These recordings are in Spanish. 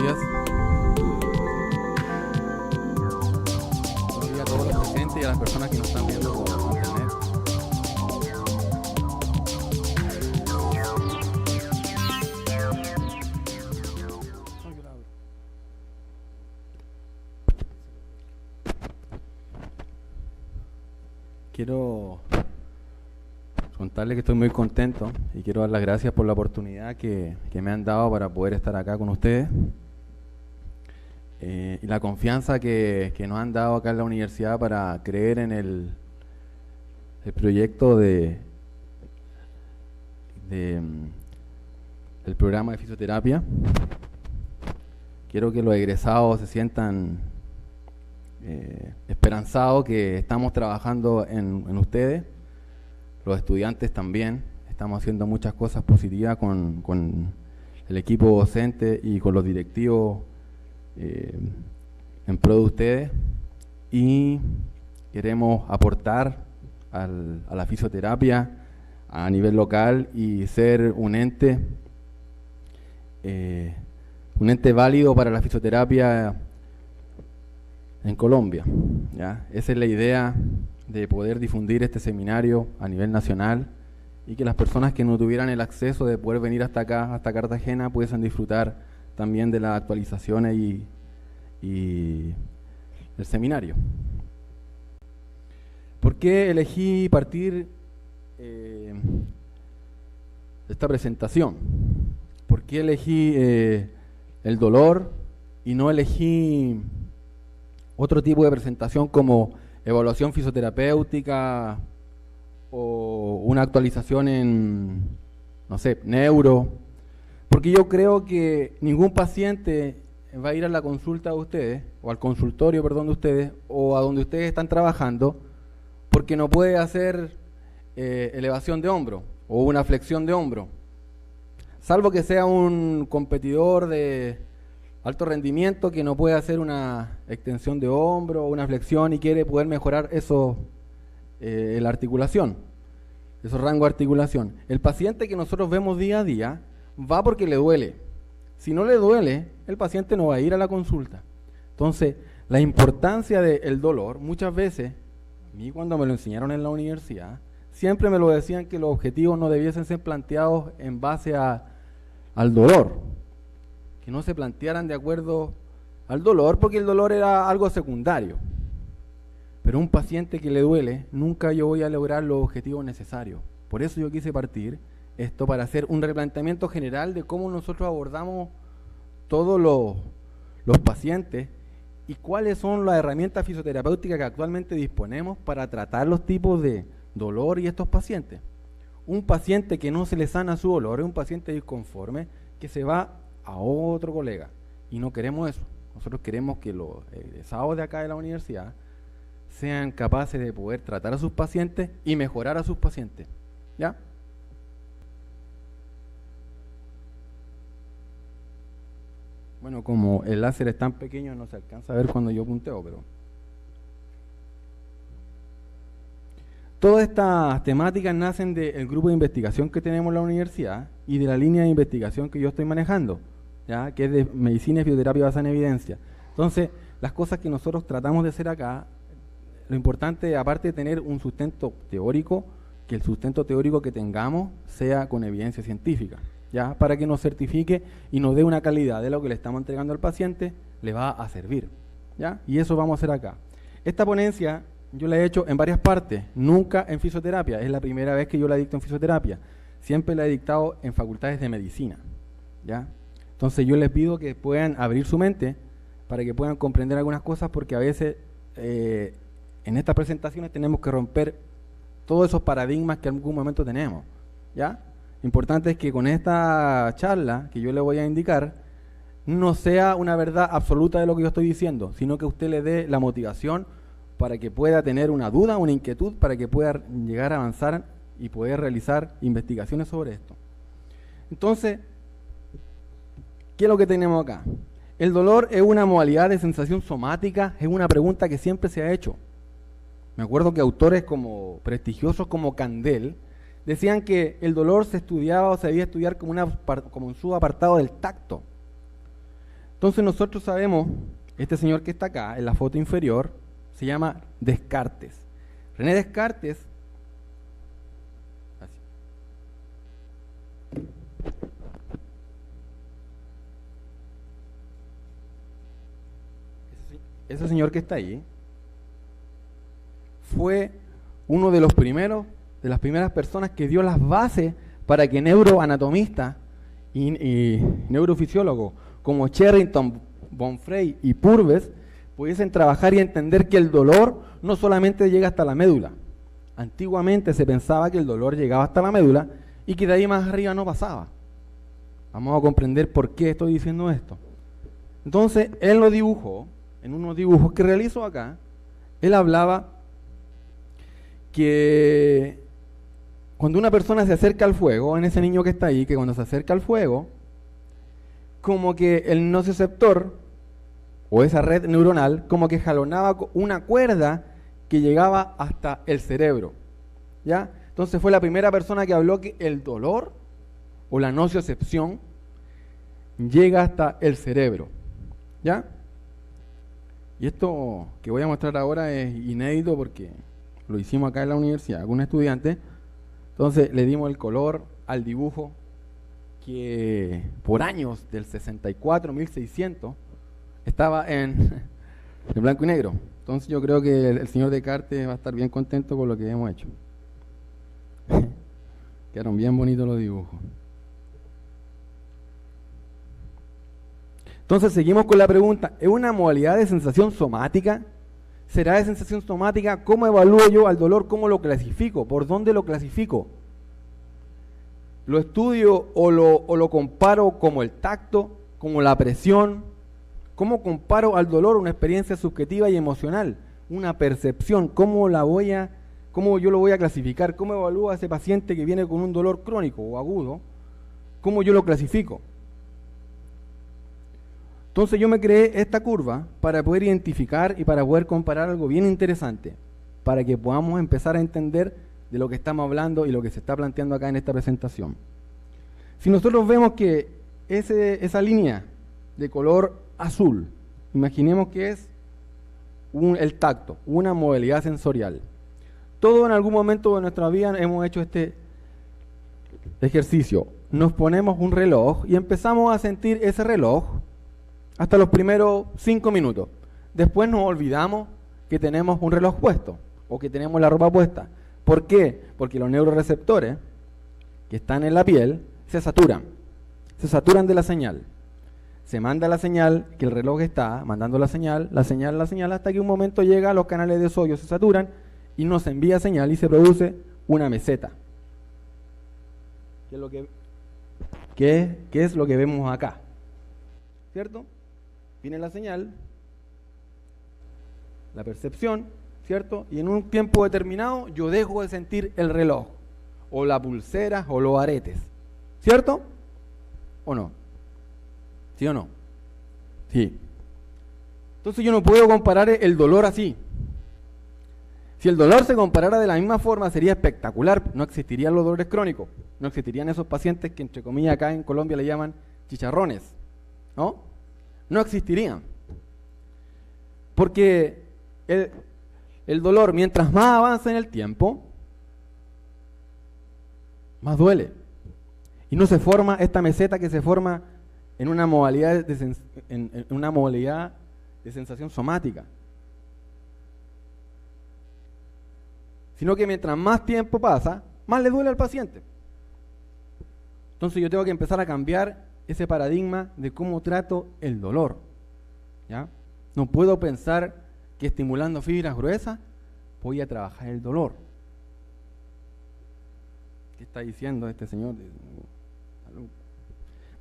días. Buenos días a todos los presentes y a las personas que nos están viendo por internet. Quiero contarles que estoy muy contento y quiero dar las gracias por la oportunidad que me han dado para poder estar acá con ustedes y la confianza que nos han dado acá en la universidad para creer en el proyecto del programa de fisioterapia. Quiero que los egresados se sientan esperanzados que estamos trabajando en ustedes. Los estudiantes también, estamos haciendo muchas cosas positivas con el equipo docente y con los directivos en pro de ustedes, y queremos aportar a la fisioterapia a nivel local y ser un ente válido para la fisioterapia en Colombia, ¿ya? Esa es la idea, de poder difundir este seminario a nivel nacional y que las personas que no tuvieran el acceso de poder venir hasta acá, hasta Cartagena, pudiesen disfrutar también de las actualizaciones y el seminario. ¿Por qué elegí partir esta presentación? ¿Por qué elegí el dolor y no elegí otro tipo de presentación como evaluación fisioterapéutica o una actualización en, no sé, neuro? Porque yo creo que ningún paciente va a ir a la consulta de ustedes, o al consultorio, perdón, de ustedes, o a donde ustedes están trabajando, porque no puede hacer elevación de hombro o una flexión de hombro, salvo que sea un competidor de alto rendimiento que no puede hacer una extensión de hombro o una flexión y quiere poder mejorar eso, la articulación, esos rangos de articulación. El paciente que nosotros vemos día a día va porque le duele. Si no le duele, el paciente no va a ir a la consulta. Entonces, la importancia del dolor, muchas veces, a mí cuando me lo enseñaron en la universidad, siempre me lo decían que los objetivos no debiesen ser planteados en base al dolor, que no se plantearan de acuerdo al dolor, porque el dolor era algo secundario. Pero un paciente que le duele, nunca yo voy a lograr los objetivos necesarios. Por eso yo quise partir esto, para hacer un replanteamiento general de cómo nosotros abordamos todos los pacientes y cuáles son las herramientas fisioterapéuticas que actualmente disponemos para tratar los tipos de dolor y estos pacientes. Un paciente que no se le sana su dolor es un paciente disconforme que se va a otro colega, y no queremos eso. Nosotros queremos que los egresados de acá de la universidad sean capaces de poder tratar a sus pacientes y mejorar a sus pacientes, ¿ya? Bueno, como el láser es tan pequeño no se alcanza a ver cuando yo punteo, pero todas estas temáticas nacen del grupo de investigación que tenemos en la universidad y de la línea de investigación que yo estoy manejando, ¿ya? Que es de medicina y fisioterapia basada en evidencia. Entonces, las cosas que nosotros tratamos de hacer acá, lo importante, aparte de tener un sustento teórico, que el sustento teórico que tengamos sea con evidencia científica, ¿ya? Para que nos certifique y nos dé una calidad de lo que le estamos entregando al paciente, le va a servir, ¿ya? Y eso vamos a hacer acá. Esta ponencia yo la he hecho en varias partes, nunca en fisioterapia, es la primera vez que yo la dicto en fisioterapia, siempre la he dictado en facultades de medicina, ¿ya? Entonces yo les pido que puedan abrir su mente para que puedan comprender algunas cosas, porque a veces en estas presentaciones tenemos que romper todos esos paradigmas que en algún momento tenemos, ¿ya? Importante es que con esta charla que yo le voy a indicar no sea una verdad absoluta de lo que yo estoy diciendo, sino que usted le dé la motivación para que pueda tener una duda, una inquietud, para que pueda llegar a avanzar y poder realizar investigaciones sobre esto. Entonces, ¿qué es lo que tenemos acá? ¿El dolor es una modalidad de sensación somática? Es una pregunta que siempre se ha hecho. Me acuerdo que autores como prestigiosos como Candel decían que el dolor se estudiaba o se debía estudiar como un subapartado del tacto. Entonces nosotros sabemos, este señor que está acá, en la foto inferior, se llama Descartes. René Descartes, así. Ese señor que está ahí, fue uno de los primeros, de las primeras personas que dio las bases para que neuroanatomistas y neurofisiólogos como Sherrington, Bonfrey y Purves pudiesen trabajar y entender que el dolor no solamente llega hasta la médula. Antiguamente se pensaba que el dolor llegaba hasta la médula y que de ahí más arriba no pasaba. Vamos a comprender por qué estoy diciendo esto. Entonces, él lo dibujó, en unos dibujos que realizó acá, él hablaba que cuando una persona se acerca al fuego, en ese niño que está ahí, que cuando se acerca al fuego, como que el nociceptor o esa red neuronal como que jalonaba una cuerda que llegaba hasta el cerebro, ¿ya? Entonces fue la primera persona que habló que el dolor o la nocicepción llega hasta el cerebro, ¿ya? Y esto que voy a mostrar ahora es inédito porque lo hicimos acá en la universidad con un estudiante. Entonces le dimos el color al dibujo que por años, del 64, 1600, estaba en blanco y negro. Entonces yo creo que el señor Descartes va a estar bien contento con lo que hemos hecho. Quedaron bien bonitos los dibujos. Entonces seguimos con la pregunta, ¿es una modalidad de sensación somática? ¿Será de sensación somática? ¿Cómo evalúo yo al dolor? ¿Cómo lo clasifico? ¿Por dónde lo clasifico? ¿Lo estudio o lo comparo como el tacto, como la presión? ¿Cómo comparo al dolor una experiencia subjetiva y emocional? Una percepción, ¿cómo yo lo voy a clasificar? ¿Cómo evalúo a ese paciente que viene con un dolor crónico o agudo? ¿Cómo yo lo clasifico? Entonces yo me creé esta curva para poder identificar y para poder comparar algo bien interesante, para que podamos empezar a entender de lo que estamos hablando y lo que se está planteando acá en esta presentación. Si nosotros vemos que esa línea de color azul, imaginemos que es el tacto, una modalidad sensorial. Todos en algún momento de nuestra vida hemos hecho este ejercicio. Nos ponemos un reloj y empezamos a sentir ese reloj hasta los primeros 5 minutos. Después nos olvidamos que tenemos un reloj puesto o que tenemos la ropa puesta. ¿Por qué? Porque los neuroreceptores que están en la piel se saturan de la señal. Se manda la señal que el reloj está mandando la señal, hasta que un momento llega, los canales de sodio se saturan y nos envía señal y se produce una meseta. ¿Qué es lo que vemos acá? ¿Cierto? Viene la señal, la percepción, ¿cierto? Y en un tiempo determinado yo dejo de sentir el reloj, o la pulsera, o los aretes, ¿cierto? ¿O no? ¿Sí o no? Sí. Entonces yo no puedo comparar el dolor así. Si el dolor se comparara de la misma forma sería espectacular, no existirían los dolores crónicos, no existirían esos pacientes que entre comillas acá en Colombia le llaman chicharrones, ¿no? No existirían. Porque el dolor, mientras más avanza en el tiempo, más duele. Y no se forma esta meseta que se forma en una modalidad de sensación somática. Sino que mientras más tiempo pasa, más le duele al paciente. Entonces yo tengo que empezar a cambiar ese paradigma de cómo trato el dolor, ¿ya? No puedo pensar que estimulando fibras gruesas voy a trabajar el dolor. ¿Qué está diciendo este señor?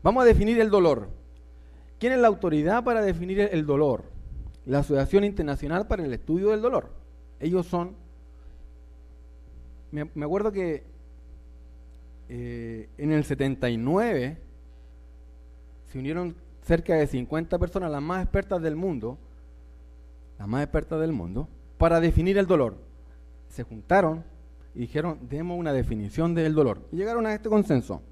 Vamos a definir el dolor. ¿Quién es la autoridad para definir el dolor? La Asociación Internacional para el Estudio del Dolor. Ellos son... Me acuerdo que en el 79... se unieron cerca de 50 personas, las más expertas del mundo, para definir el dolor. Se juntaron y dijeron, demos una definición del dolor. Y llegaron a este consenso.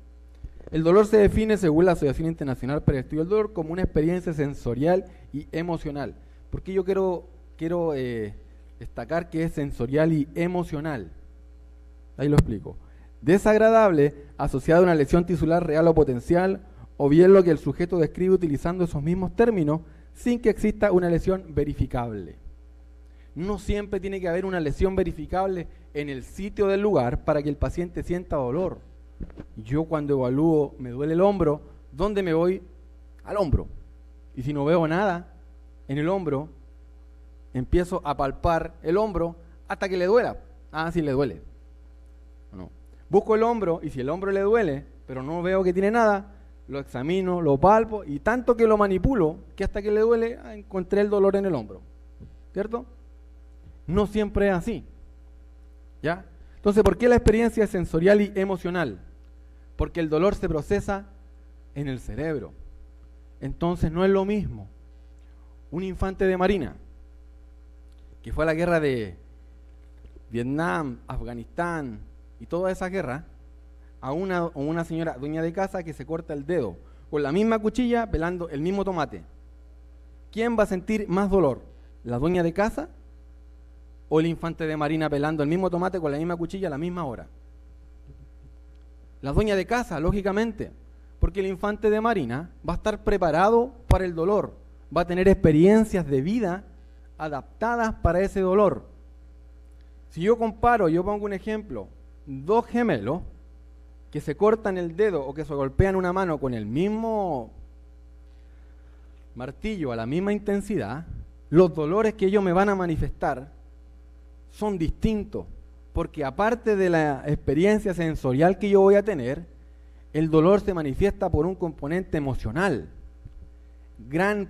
El dolor se define, según la Asociación Internacional para el Estudio del Dolor, como una experiencia sensorial y emocional. ¿Por qué yo quiero destacar que es sensorial y emocional? Ahí lo explico. Desagradable, asociado a una lesión tisular real o potencial, o bien lo que el sujeto describe utilizando esos mismos términos, sin que exista una lesión verificable. No siempre tiene que haber una lesión verificable en el sitio del lugar para que el paciente sienta dolor. Yo cuando evalúo, me duele el hombro, ¿dónde me voy? Al hombro. Y si no veo nada en el hombro, empiezo a palpar el hombro hasta que le duela. Ah, sí le duele. No. Busco el hombro y si el hombro le duele, pero no veo que tiene nada, lo examino, lo palpo y tanto que lo manipulo que hasta que le duele encontré el dolor en el hombro. ¿Cierto? No siempre es así. ¿Ya? Entonces, ¿por qué la experiencia es sensorial y emocional? Porque el dolor se procesa en el cerebro. Entonces no es lo mismo un infante de marina que fue a la guerra de Vietnam, Afganistán y toda esa guerra, a una señora dueña de casa que se corta el dedo con la misma cuchilla pelando el mismo tomate. ¿Quién va a sentir más dolor? ¿La dueña de casa o el infante de marina pelando el mismo tomate con la misma cuchilla a la misma hora? La dueña de casa, lógicamente, porque el infante de marina va a estar preparado para el dolor, va a tener experiencias de vida adaptadas para ese dolor. Si yo comparo, yo pongo un ejemplo, dos gemelos que se cortan el dedo o que se golpean una mano con el mismo martillo a la misma intensidad, los dolores que ellos me van a manifestar son distintos, porque aparte de la experiencia sensorial que yo voy a tener, el dolor se manifiesta por un componente emocional. Gran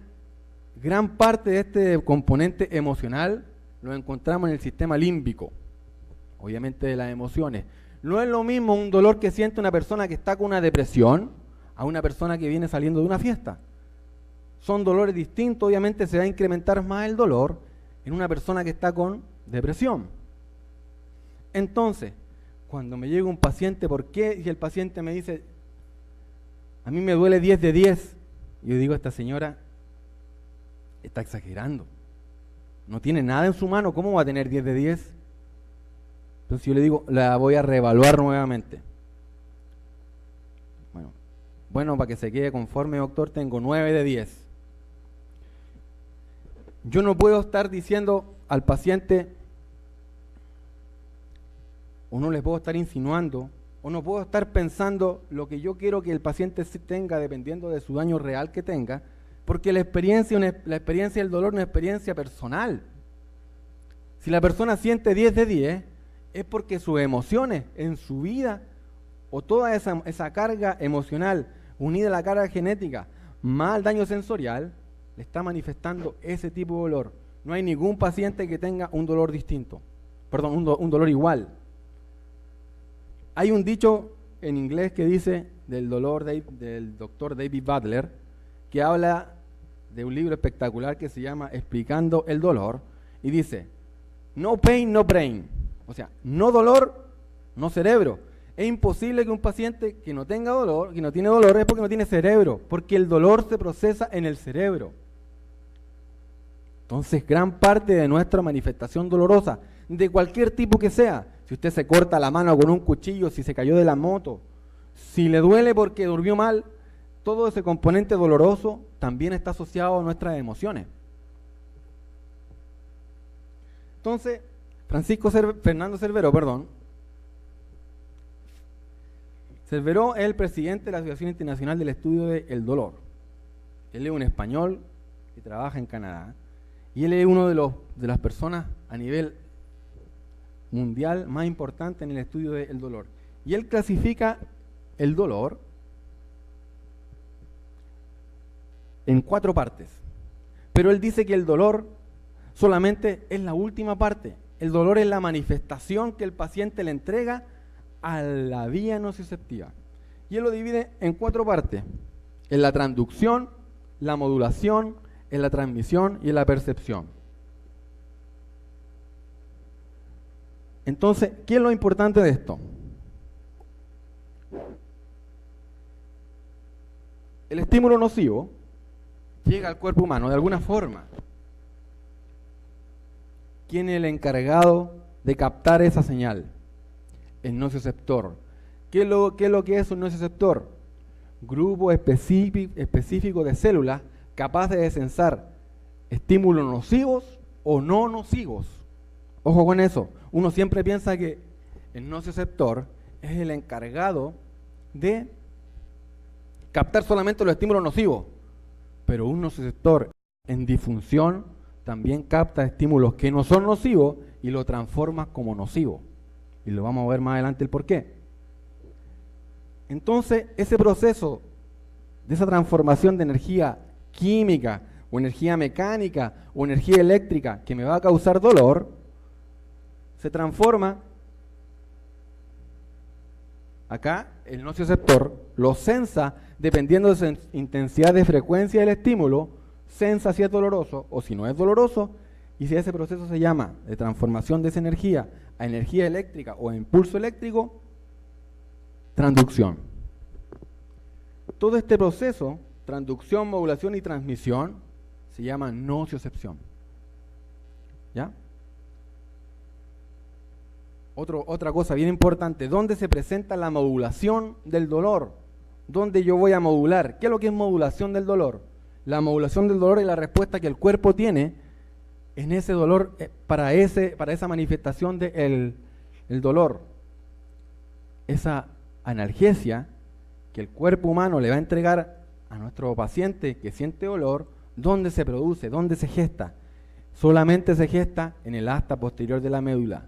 parte de este componente emocional lo encontramos en el sistema límbico, obviamente de las emociones. No es lo mismo un dolor que siente una persona que está con una depresión a una persona que viene saliendo de una fiesta. Son dolores distintos, obviamente se va a incrementar más el dolor en una persona que está con depresión. Entonces, cuando me llega un paciente, ¿por qué? Si el paciente me dice, a mí me duele 10 de 10, yo digo, esta señora está exagerando. No tiene nada en su mano, ¿cómo va a tener 10 de 10? Entonces yo le digo, la voy a reevaluar nuevamente. Bueno, para que se quede conforme, doctor, tengo 9 de 10. Yo no puedo estar diciendo al paciente, o no le puedo estar insinuando, o no puedo estar pensando lo que yo quiero que el paciente tenga dependiendo de su daño real que tenga, porque la experiencia del dolor es una experiencia personal. Si la persona siente 10 de 10, es porque sus emociones en su vida, o toda esa carga emocional unida a la carga genética, más el daño sensorial, le está manifestando ese tipo de dolor. No hay ningún paciente que tenga un dolor distinto, perdón, un dolor igual. Hay un dicho en inglés que dice del doctor David Butler, que habla de un libro espectacular que se llama Explicando el dolor, y dice, no pain, no brain, o sea, no dolor, no cerebro. Es imposible que un paciente que no tenga dolor, que no tiene dolor, es porque no tiene cerebro, porque el dolor se procesa en el cerebro. Entonces, gran parte de nuestra manifestación dolorosa, de cualquier tipo que sea, si usted se corta la mano con un cuchillo, si se cayó de la moto, si le duele porque durmió mal, todo ese componente doloroso también está asociado a nuestras emociones. Entonces, Fernando Cerveró, Cerveró es el presidente de la Asociación Internacional del Estudio del Dolor. Él es un español que trabaja en Canadá y él es uno de las personas a nivel mundial más importante en el estudio del dolor. Y él clasifica el dolor en 4 partes. Pero él dice que el dolor solamente es la última parte. El dolor es la manifestación que el paciente le entrega a la vía nociceptiva. Y él lo divide en 4 partes. En la transducción, la modulación, en la transmisión y en la percepción. Entonces, ¿qué es lo importante de esto? el estímulo nocivo llega al cuerpo humano de alguna forma. ¿Quién es el encargado de captar esa señal? El nocioceptor. ¿Qué es lo que es un nocioceptor? Grupo específico de células capaces de sensar estímulos nocivos o no nocivos. Ojo con eso. Uno siempre piensa que el nocioceptor es el encargado de captar solamente los estímulos nocivos, pero un nocioceptor en disfunción también capta estímulos que no son nocivos y lo transforma como nocivo. Y lo vamos a ver más adelante el por qué. Entonces, ese proceso de esa transformación de energía química o energía mecánica o energía eléctrica que me va a causar dolor, se transforma. Acá el nocioceptor lo sensa dependiendo de su intensidad de frecuencia del estímulo, sensa si es doloroso o si no es doloroso, y si ese proceso se llama de transformación de esa energía a energía eléctrica o a impulso eléctrico, transducción. Todo este proceso, transducción, modulación y transmisión, se llama nociocepción. ¿Ya? Otra cosa bien importante, ¿dónde se presenta la modulación del dolor? ¿Dónde yo voy a modular? ¿Qué es lo que es modulación del dolor? La modulación del dolor es la respuesta que el cuerpo tiene en ese dolor, para esa manifestación del dolor. Esa analgesia que el cuerpo humano le va a entregar a nuestro paciente que siente dolor, ¿dónde se produce? ¿Dónde se gesta? Solamente se gesta en el asta posterior de la médula.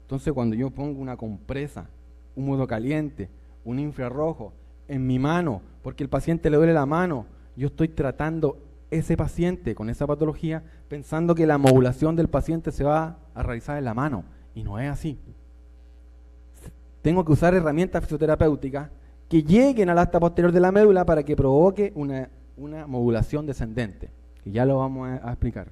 Entonces, cuando yo pongo una compresa, un húmedo caliente, un infrarrojo en mi mano, porque el paciente le duele la mano, yo estoy tratando ese paciente con esa patología pensando que la modulación del paciente se va a realizar en la mano, y no es así. Tengo que usar herramientas fisioterapéuticas que lleguen al asta posterior de la médula para que provoque una modulación descendente, que ya lo vamos a explicar.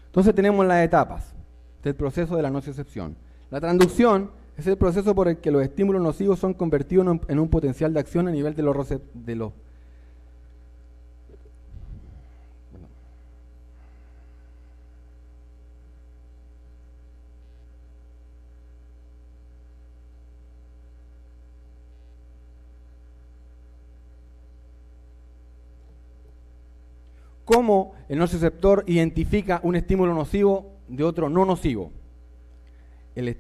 Entonces tenemos las etapas del proceso de la nociocepción. La transducción es el proceso por el que los estímulos nocivos son convertidos en un potencial de acción a nivel de los ¿Cómo el nocioceptor identifica un estímulo nocivo de otro no nocivo? El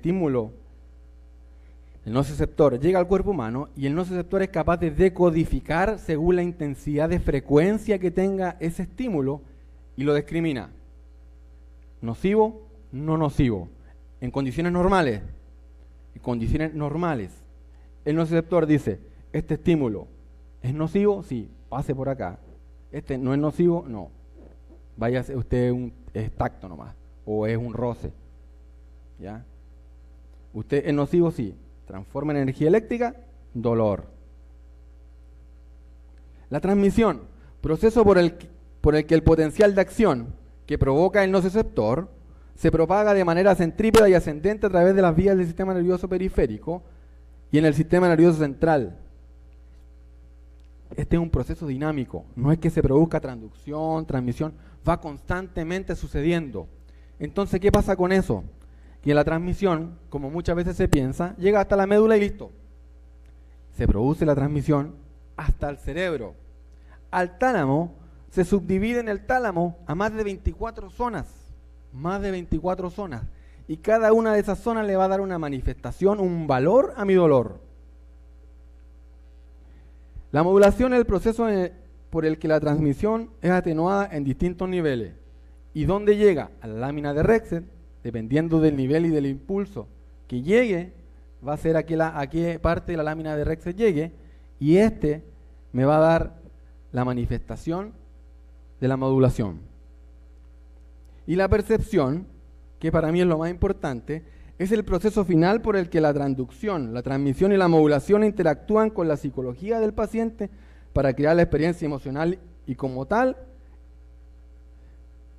nocioceptor llega al cuerpo humano y el nocioceptor es capaz de decodificar según la intensidad de frecuencia que tenga ese estímulo y lo discrimina. Nocivo, no nocivo. En condiciones normales. En condiciones normales. El nocioceptor dice, este estímulo es nocivo, sí, pase por acá. Este no es nocivo, no. Váyase usted, es tacto nomás, o es un roce. ¿Ya? Usted es nocivo, sí. Transforma en energía eléctrica, dolor. La transmisión, proceso por el que el potencial de acción que provoca el nocioceptor se propaga de manera centrípeta y ascendente a través de las vías del sistema nervioso periférico y en el sistema nervioso central. Este es un proceso dinámico, no es que se produzca transducción, transmisión, va constantemente sucediendo. Entonces, ¿qué pasa con eso? Que la transmisión, como muchas veces se piensa, llega hasta la médula y listo. Se produce la transmisión hasta el cerebro. Al tálamo, se subdivide en el tálamo a más de 24 zonas. Más de 24 zonas. Y cada una de esas zonas le va a dar una manifestación, un valor a mi dolor. La modulación es el proceso por el que la transmisión es atenuada en distintos niveles. ¿Y dónde llega? A la lámina de Rexed, dependiendo del nivel y del impulso que llegue, va a ser a qué parte de la lámina de Rexed llegue, y este me va a dar la manifestación de la modulación. Y la percepción, que para mí es lo más importante, es el proceso final por el que la transducción, la transmisión y la modulación interactúan con la psicología del paciente para crear la experiencia emocional y como tal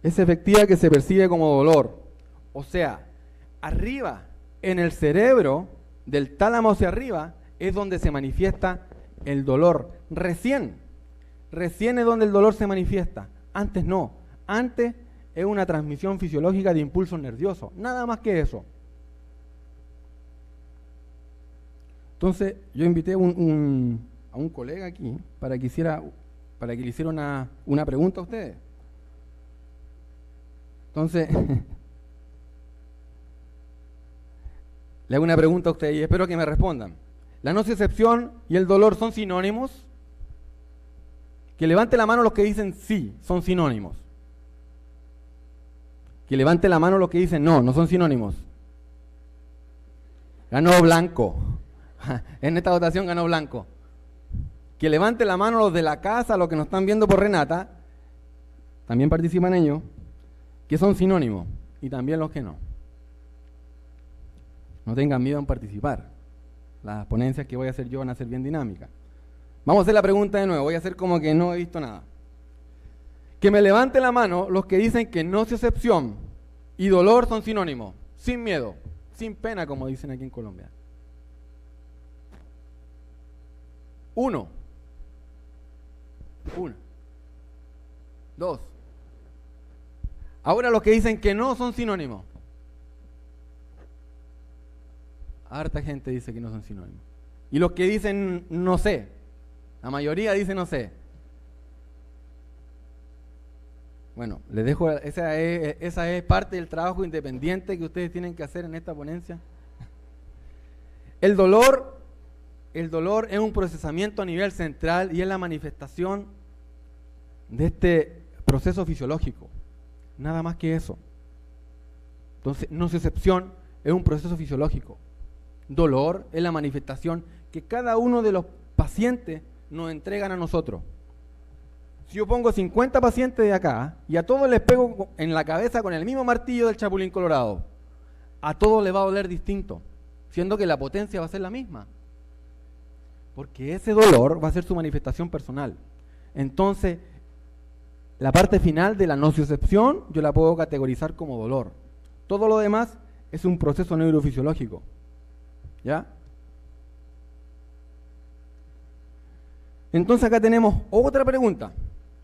es efectiva que se percibe como dolor. O sea, arriba en el cerebro del tálamo hacia arriba es donde se manifiesta el dolor. Recién es donde el dolor se manifiesta. Antes no. Antes es una transmisión fisiológica de impulsos nerviosos. Nada más que eso. Entonces, yo invité a un colega aquí para que le hiciera una pregunta a ustedes. Entonces, le hago una pregunta a ustedes y espero que me respondan. ¿La nocicepción y el dolor son sinónimos? Que levante la mano los que dicen sí, son sinónimos. Que levante la mano los que dicen no, no son sinónimos. Ganó blanco. En esta votación ganó blanco. Que levante la mano los de la casa, los que nos están viendo por Renata, también participan ellos, que son sinónimos, y también los que no. No tengan miedo en participar. Las ponencias que voy a hacer yo van a ser bien dinámicas. Vamos a hacer la pregunta de nuevo, voy a hacer como que no he visto nada. Que me levante la mano los que dicen que nocicepción y dolor son sinónimos, sin miedo, sin pena, como dicen aquí en Colombia. 1. 2. Ahora los que dicen que no son sinónimos. Harta gente dice que no son sinónimos. Y los que dicen no sé. La mayoría dice no sé. Bueno, les dejo, esa es parte del trabajo independiente que ustedes tienen que hacer en esta ponencia. El dolor es un procesamiento a nivel central y es la manifestación de este proceso fisiológico. Nada más que eso. Entonces, nocicepción es un proceso fisiológico. Dolor es la manifestación que cada uno de los pacientes nos entregan a nosotros. Si yo pongo 50 pacientes de acá y a todos les pego en la cabeza con el mismo martillo del Chapulín Colorado, a todos les va a doler distinto, siendo que la potencia va a ser la misma. Porque ese dolor va a ser su manifestación personal. Entonces, la parte final de la nocicepción yo la puedo categorizar como dolor. Todo lo demás es un proceso neurofisiológico. ¿Ya? Entonces acá tenemos otra pregunta.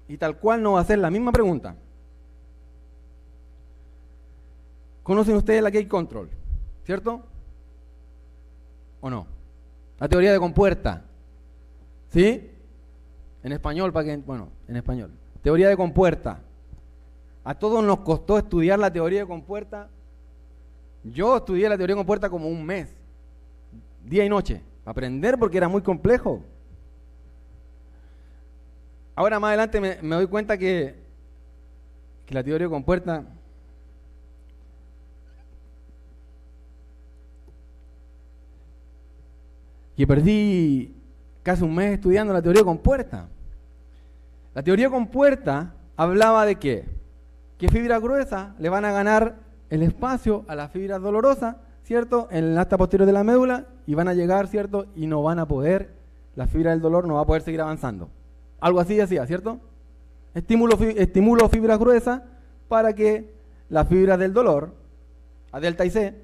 Y tal cual no va a ser la misma pregunta. ¿Conocen ustedes la gate control? ¿Cierto? ¿O no? La teoría de compuerta. ¿Sí? En español, en español. Teoría de compuerta. A todos nos costó estudiar la teoría de compuerta. Yo estudié la teoría de compuerta como un mes, día y noche, aprender porque era muy complejo. Ahora más adelante me doy cuenta que la teoría de compuerta que perdí casi un mes estudiando la teoría de compuerta. La teoría de compuerta hablaba de que fibras gruesas le van a ganar el espacio a las fibras dolorosas, ¿cierto? En el asta posterior de la médula y van a llegar, ¿cierto? Y no van a poder, la fibra del dolor no va a poder seguir avanzando. Algo así decía, ¿cierto? Estimulo fibras gruesas para que las fibras del dolor, A delta y C,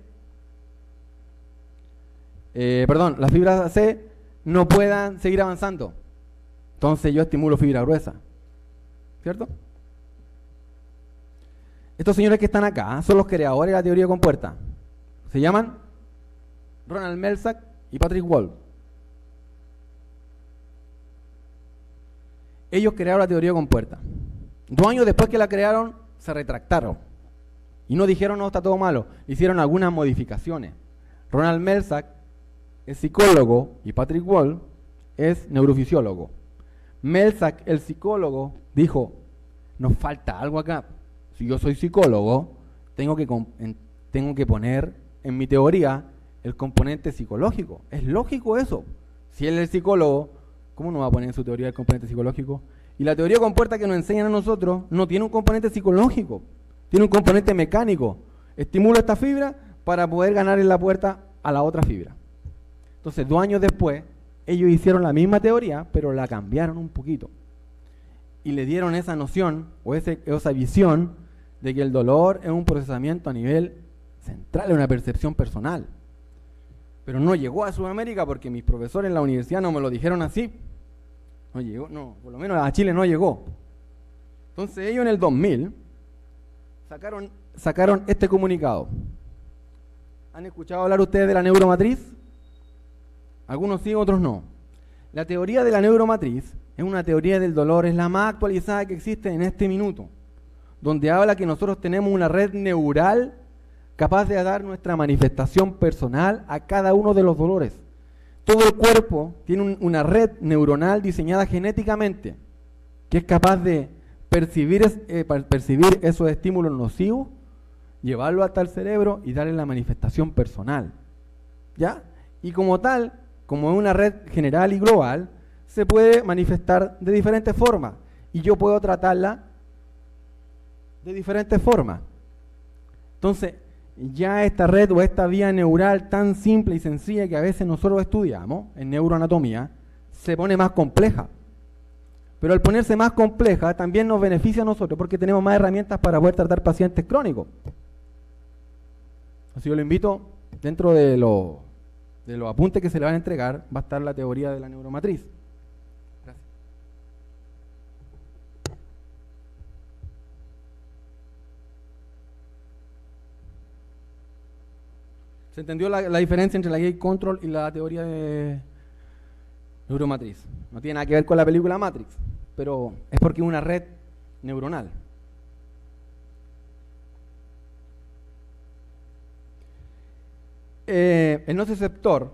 las fibras C no puedan seguir avanzando. Entonces yo estimulo fibra gruesa, ¿cierto? Estos señores que están acá son los creadores de la teoría de compuerta. Se llaman Ronald Melzack y Patrick Wolf. Ellos crearon la teoría de compuerta. 2 años después que la crearon, se retractaron. Y no dijeron, no, está todo malo. Hicieron algunas modificaciones. Ronald Melzack es psicólogo y Patrick Wolf es neurofisiólogo. Melzack, el psicólogo, dijo, nos falta algo acá. Si yo soy psicólogo, tengo que poner en mi teoría el componente psicológico. Es lógico eso. Si él es el psicólogo, ¿cómo no va a poner en su teoría el componente psicológico? Y la teoría de compuerta que nos enseñan a nosotros no tiene un componente psicológico, tiene un componente mecánico. Estimulo esta fibra para poder ganar en la puerta a la otra fibra. Entonces, 2 años después, ellos hicieron la misma teoría, pero la cambiaron un poquito. Y le dieron esa noción, o esa visión, de que el dolor es un procesamiento a nivel central, es una percepción personal. Pero no llegó a Sudamérica porque mis profesores en la universidad no me lo dijeron así. No llegó, no, por lo menos a Chile no llegó. Entonces ellos en el 2000 sacaron este comunicado. ¿Han escuchado hablar ustedes de la neuromatriz? Algunos sí, otros no. La teoría de la neuromatriz es una teoría del dolor, es la más actualizada que existe en este minuto, donde habla que nosotros tenemos una red neural capaz de dar nuestra manifestación personal a cada uno de los dolores. Todo el cuerpo tiene una red neuronal diseñada genéticamente que es capaz de percibir esos estímulos nocivos, llevarlo hasta el cerebro y darle la manifestación personal. ¿Ya? Y como tal, como es una red general y global, se puede manifestar de diferentes formas y yo puedo tratarla de diferentes formas. Entonces, ya esta red o esta vía neural tan simple y sencilla que a veces nosotros estudiamos en neuroanatomía, se pone más compleja. Pero al ponerse más compleja también nos beneficia a nosotros porque tenemos más herramientas para poder tratar pacientes crónicos. Así yo lo invito, dentro de los apuntes que se le van a entregar, va a estar la teoría de la neuromatriz. Gracias. ¿Se entendió la diferencia entre la gate control y la teoría de neuromatriz? No tiene nada que ver con la película Matrix, pero es porque es una red neuronal. El nociceptor,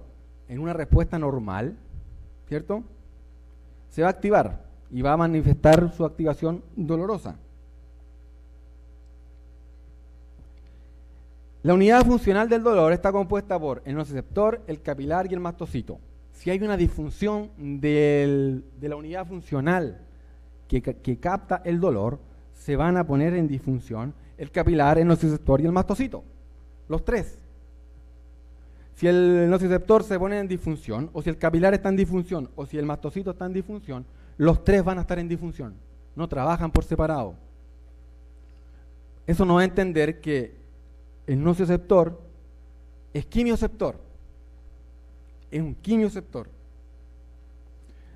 en una respuesta normal, ¿cierto?, se va a activar y va a manifestar su activación dolorosa. La unidad funcional del dolor está compuesta por el nociceptor, el capilar y el mastocito. Si hay una disfunción de la unidad funcional que capta el dolor, se van a poner en disfunción el capilar, el nociceptor y el mastocito. Los tres. Si el nociceptor se pone en disfunción, o si el capilar está en disfunción, o si el mastocito está en disfunción, los tres van a estar en disfunción. No trabajan por separado. Eso nos va a entender que el nociceptor es quimioceptor. Es un quimioceptor.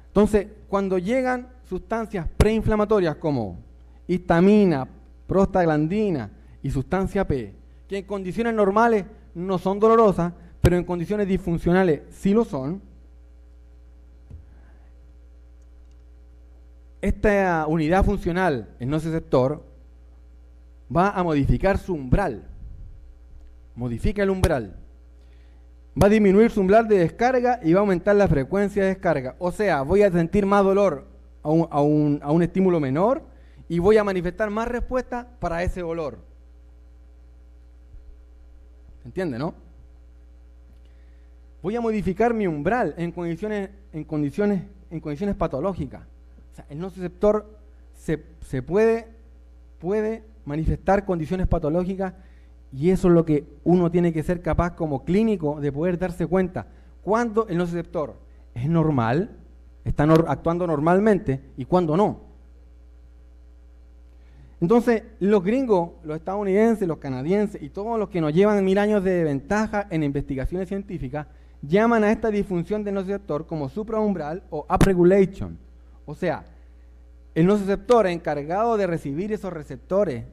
Entonces, cuando llegan sustancias preinflamatorias como histamina, prostaglandina y sustancia P, que en condiciones normales no son dolorosas, pero en condiciones disfuncionales sí lo son, esta unidad funcional, el nociceptor, va a modificar su umbral. Modifica el umbral. Va a disminuir su umbral de descarga y va a aumentar la frecuencia de descarga. O sea, voy a sentir más dolor a un estímulo menor y voy a manifestar más respuesta para ese dolor. ¿Se entiende, no? Voy a modificar mi umbral en condiciones patológicas. O sea, el nociceptor se puede manifestar condiciones patológicas. Y eso es lo que uno tiene que ser capaz como clínico de poder darse cuenta. Cuando el nociceptor es normal, está actuando normalmente, y cuando no. Entonces, los gringos, los estadounidenses, los canadienses y todos los que nos llevan 1000 años de ventaja en investigaciones científicas, llaman a esta disfunción del nociceptor como supraumbral o upregulation. O sea, el nociceptor encargado de recibir esos receptores,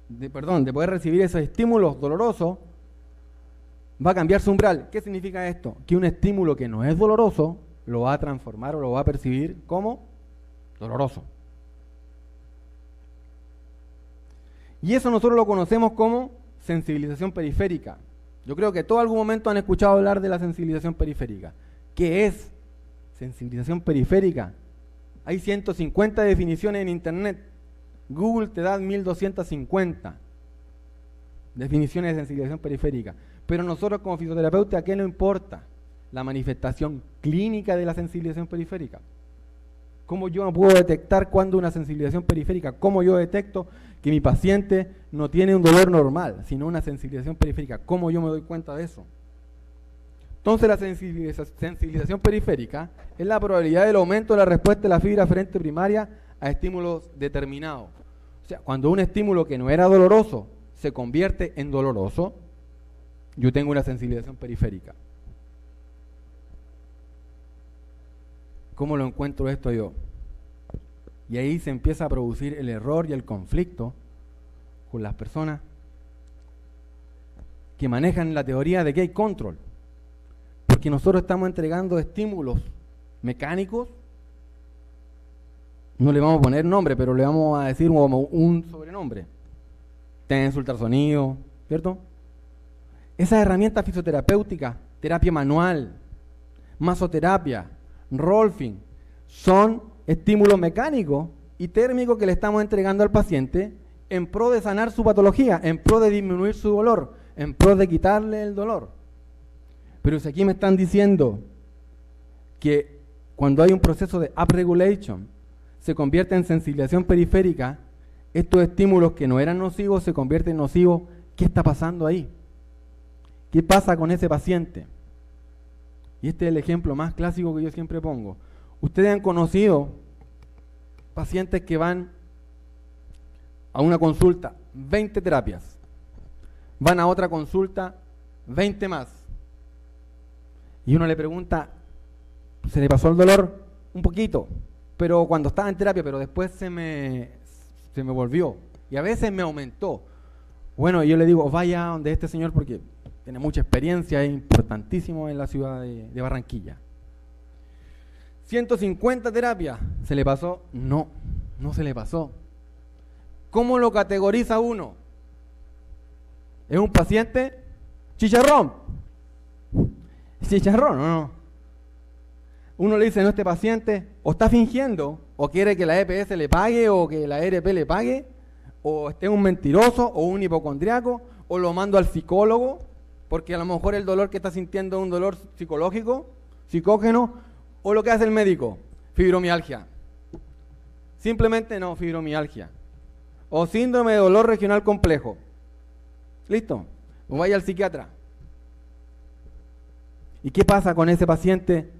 de poder recibir esos estímulos dolorosos, va a cambiar su umbral. ¿Qué significa esto? Que un estímulo que no es doloroso lo va a transformar o lo va a percibir como doloroso. Y eso nosotros lo conocemos como sensibilización periférica. Yo creo que todos en algún momento han escuchado hablar de la sensibilización periférica. ¿Qué es sensibilización periférica? Hay 150 definiciones en internet. Google te da 1250 definiciones de sensibilización periférica. Pero nosotros como fisioterapeutas, ¿a qué nos importa? La manifestación clínica de la sensibilización periférica. ¿Cómo yo puedo detectar cuándo una sensibilización periférica? ¿Cómo yo detecto que mi paciente no tiene un dolor normal, sino una sensibilización periférica? ¿Cómo yo me doy cuenta de eso? Entonces la sensibilización periférica es la probabilidad del aumento de la respuesta de la fibra aferente primaria a estímulos determinados. O sea, cuando un estímulo que no era doloroso se convierte en doloroso, yo tengo una sensibilización periférica. ¿Cómo lo encuentro esto yo? Y ahí se empieza a producir el error y el conflicto con las personas que manejan la teoría de gate control. Porque nosotros estamos entregando estímulos mecánicos, no le vamos a poner nombre, pero le vamos a decir como un sobrenombre. Tenso, ultrasonido, ¿cierto? Esas herramientas fisioterapéuticas, terapia manual, masoterapia, rolfing, son estímulos mecánicos y térmicos que le estamos entregando al paciente en pro de sanar su patología, en pro de disminuir su dolor, en pro de quitarle el dolor. Pero si aquí me están diciendo que cuando hay un proceso de upregulation se convierte en sensibilización periférica, estos estímulos que no eran nocivos se convierten en nocivos, ¿qué está pasando ahí? ¿Qué pasa con ese paciente? Y este es el ejemplo más clásico que yo siempre pongo. Ustedes han conocido pacientes que van a una consulta, 20 terapias, van a otra consulta, 20 más, y uno le pregunta, ¿se le pasó el dolor? Un poquito, pero cuando estaba en terapia, pero después se me volvió, y a veces me aumentó. Bueno, yo le digo, vaya donde este señor porque tiene mucha experiencia, es importantísimo en la ciudad de Barranquilla. 150 terapias, ¿se le pasó? No, no se le pasó. ¿Cómo lo categoriza uno? ¿Es un paciente chicharrón? ¿Chicharrón o no? Uno le dice, no, este paciente o está fingiendo, o quiere que la EPS le pague, o que la ERP le pague, o es un mentiroso, o un hipocondriaco, o lo mando al psicólogo, porque a lo mejor el dolor que está sintiendo es un dolor psicológico, psicógeno, o lo que hace el médico, fibromialgia. Simplemente no, fibromialgia. O síndrome de dolor regional complejo. ¿Listo? O vaya al psiquiatra. ¿Y qué pasa con ese paciente?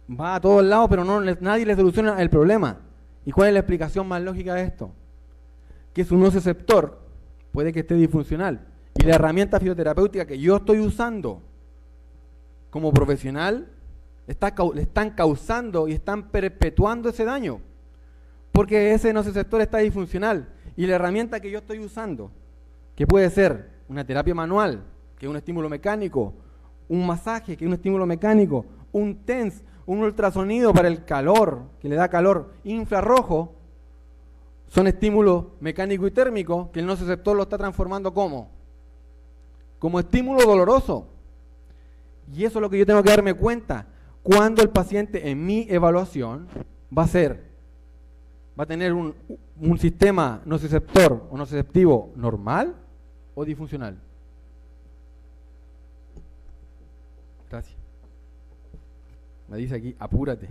Va a todos lados, pero nadie le soluciona el problema. ¿Y cuál es la explicación más lógica de esto? Que su nociceptor puede que esté disfuncional. Y la herramienta fisioterapéutica que yo estoy usando como profesional le están causando y están perpetuando ese daño. Porque ese nociceptor está disfuncional. Y la herramienta que yo estoy usando, que puede ser una terapia manual, que es un estímulo mecánico, un masaje, que es un estímulo mecánico, un TENS, un ultrasonido para el calor, que le da calor, infrarrojo, son estímulos mecánico y térmico que el nociceptor lo está transformando como estímulo doloroso. Y eso es lo que yo tengo que darme cuenta cuando el paciente en mi evaluación va a tener un sistema nociceptor o nociceptivo normal o disfuncional. Gracias. Me dice aquí, apúrate.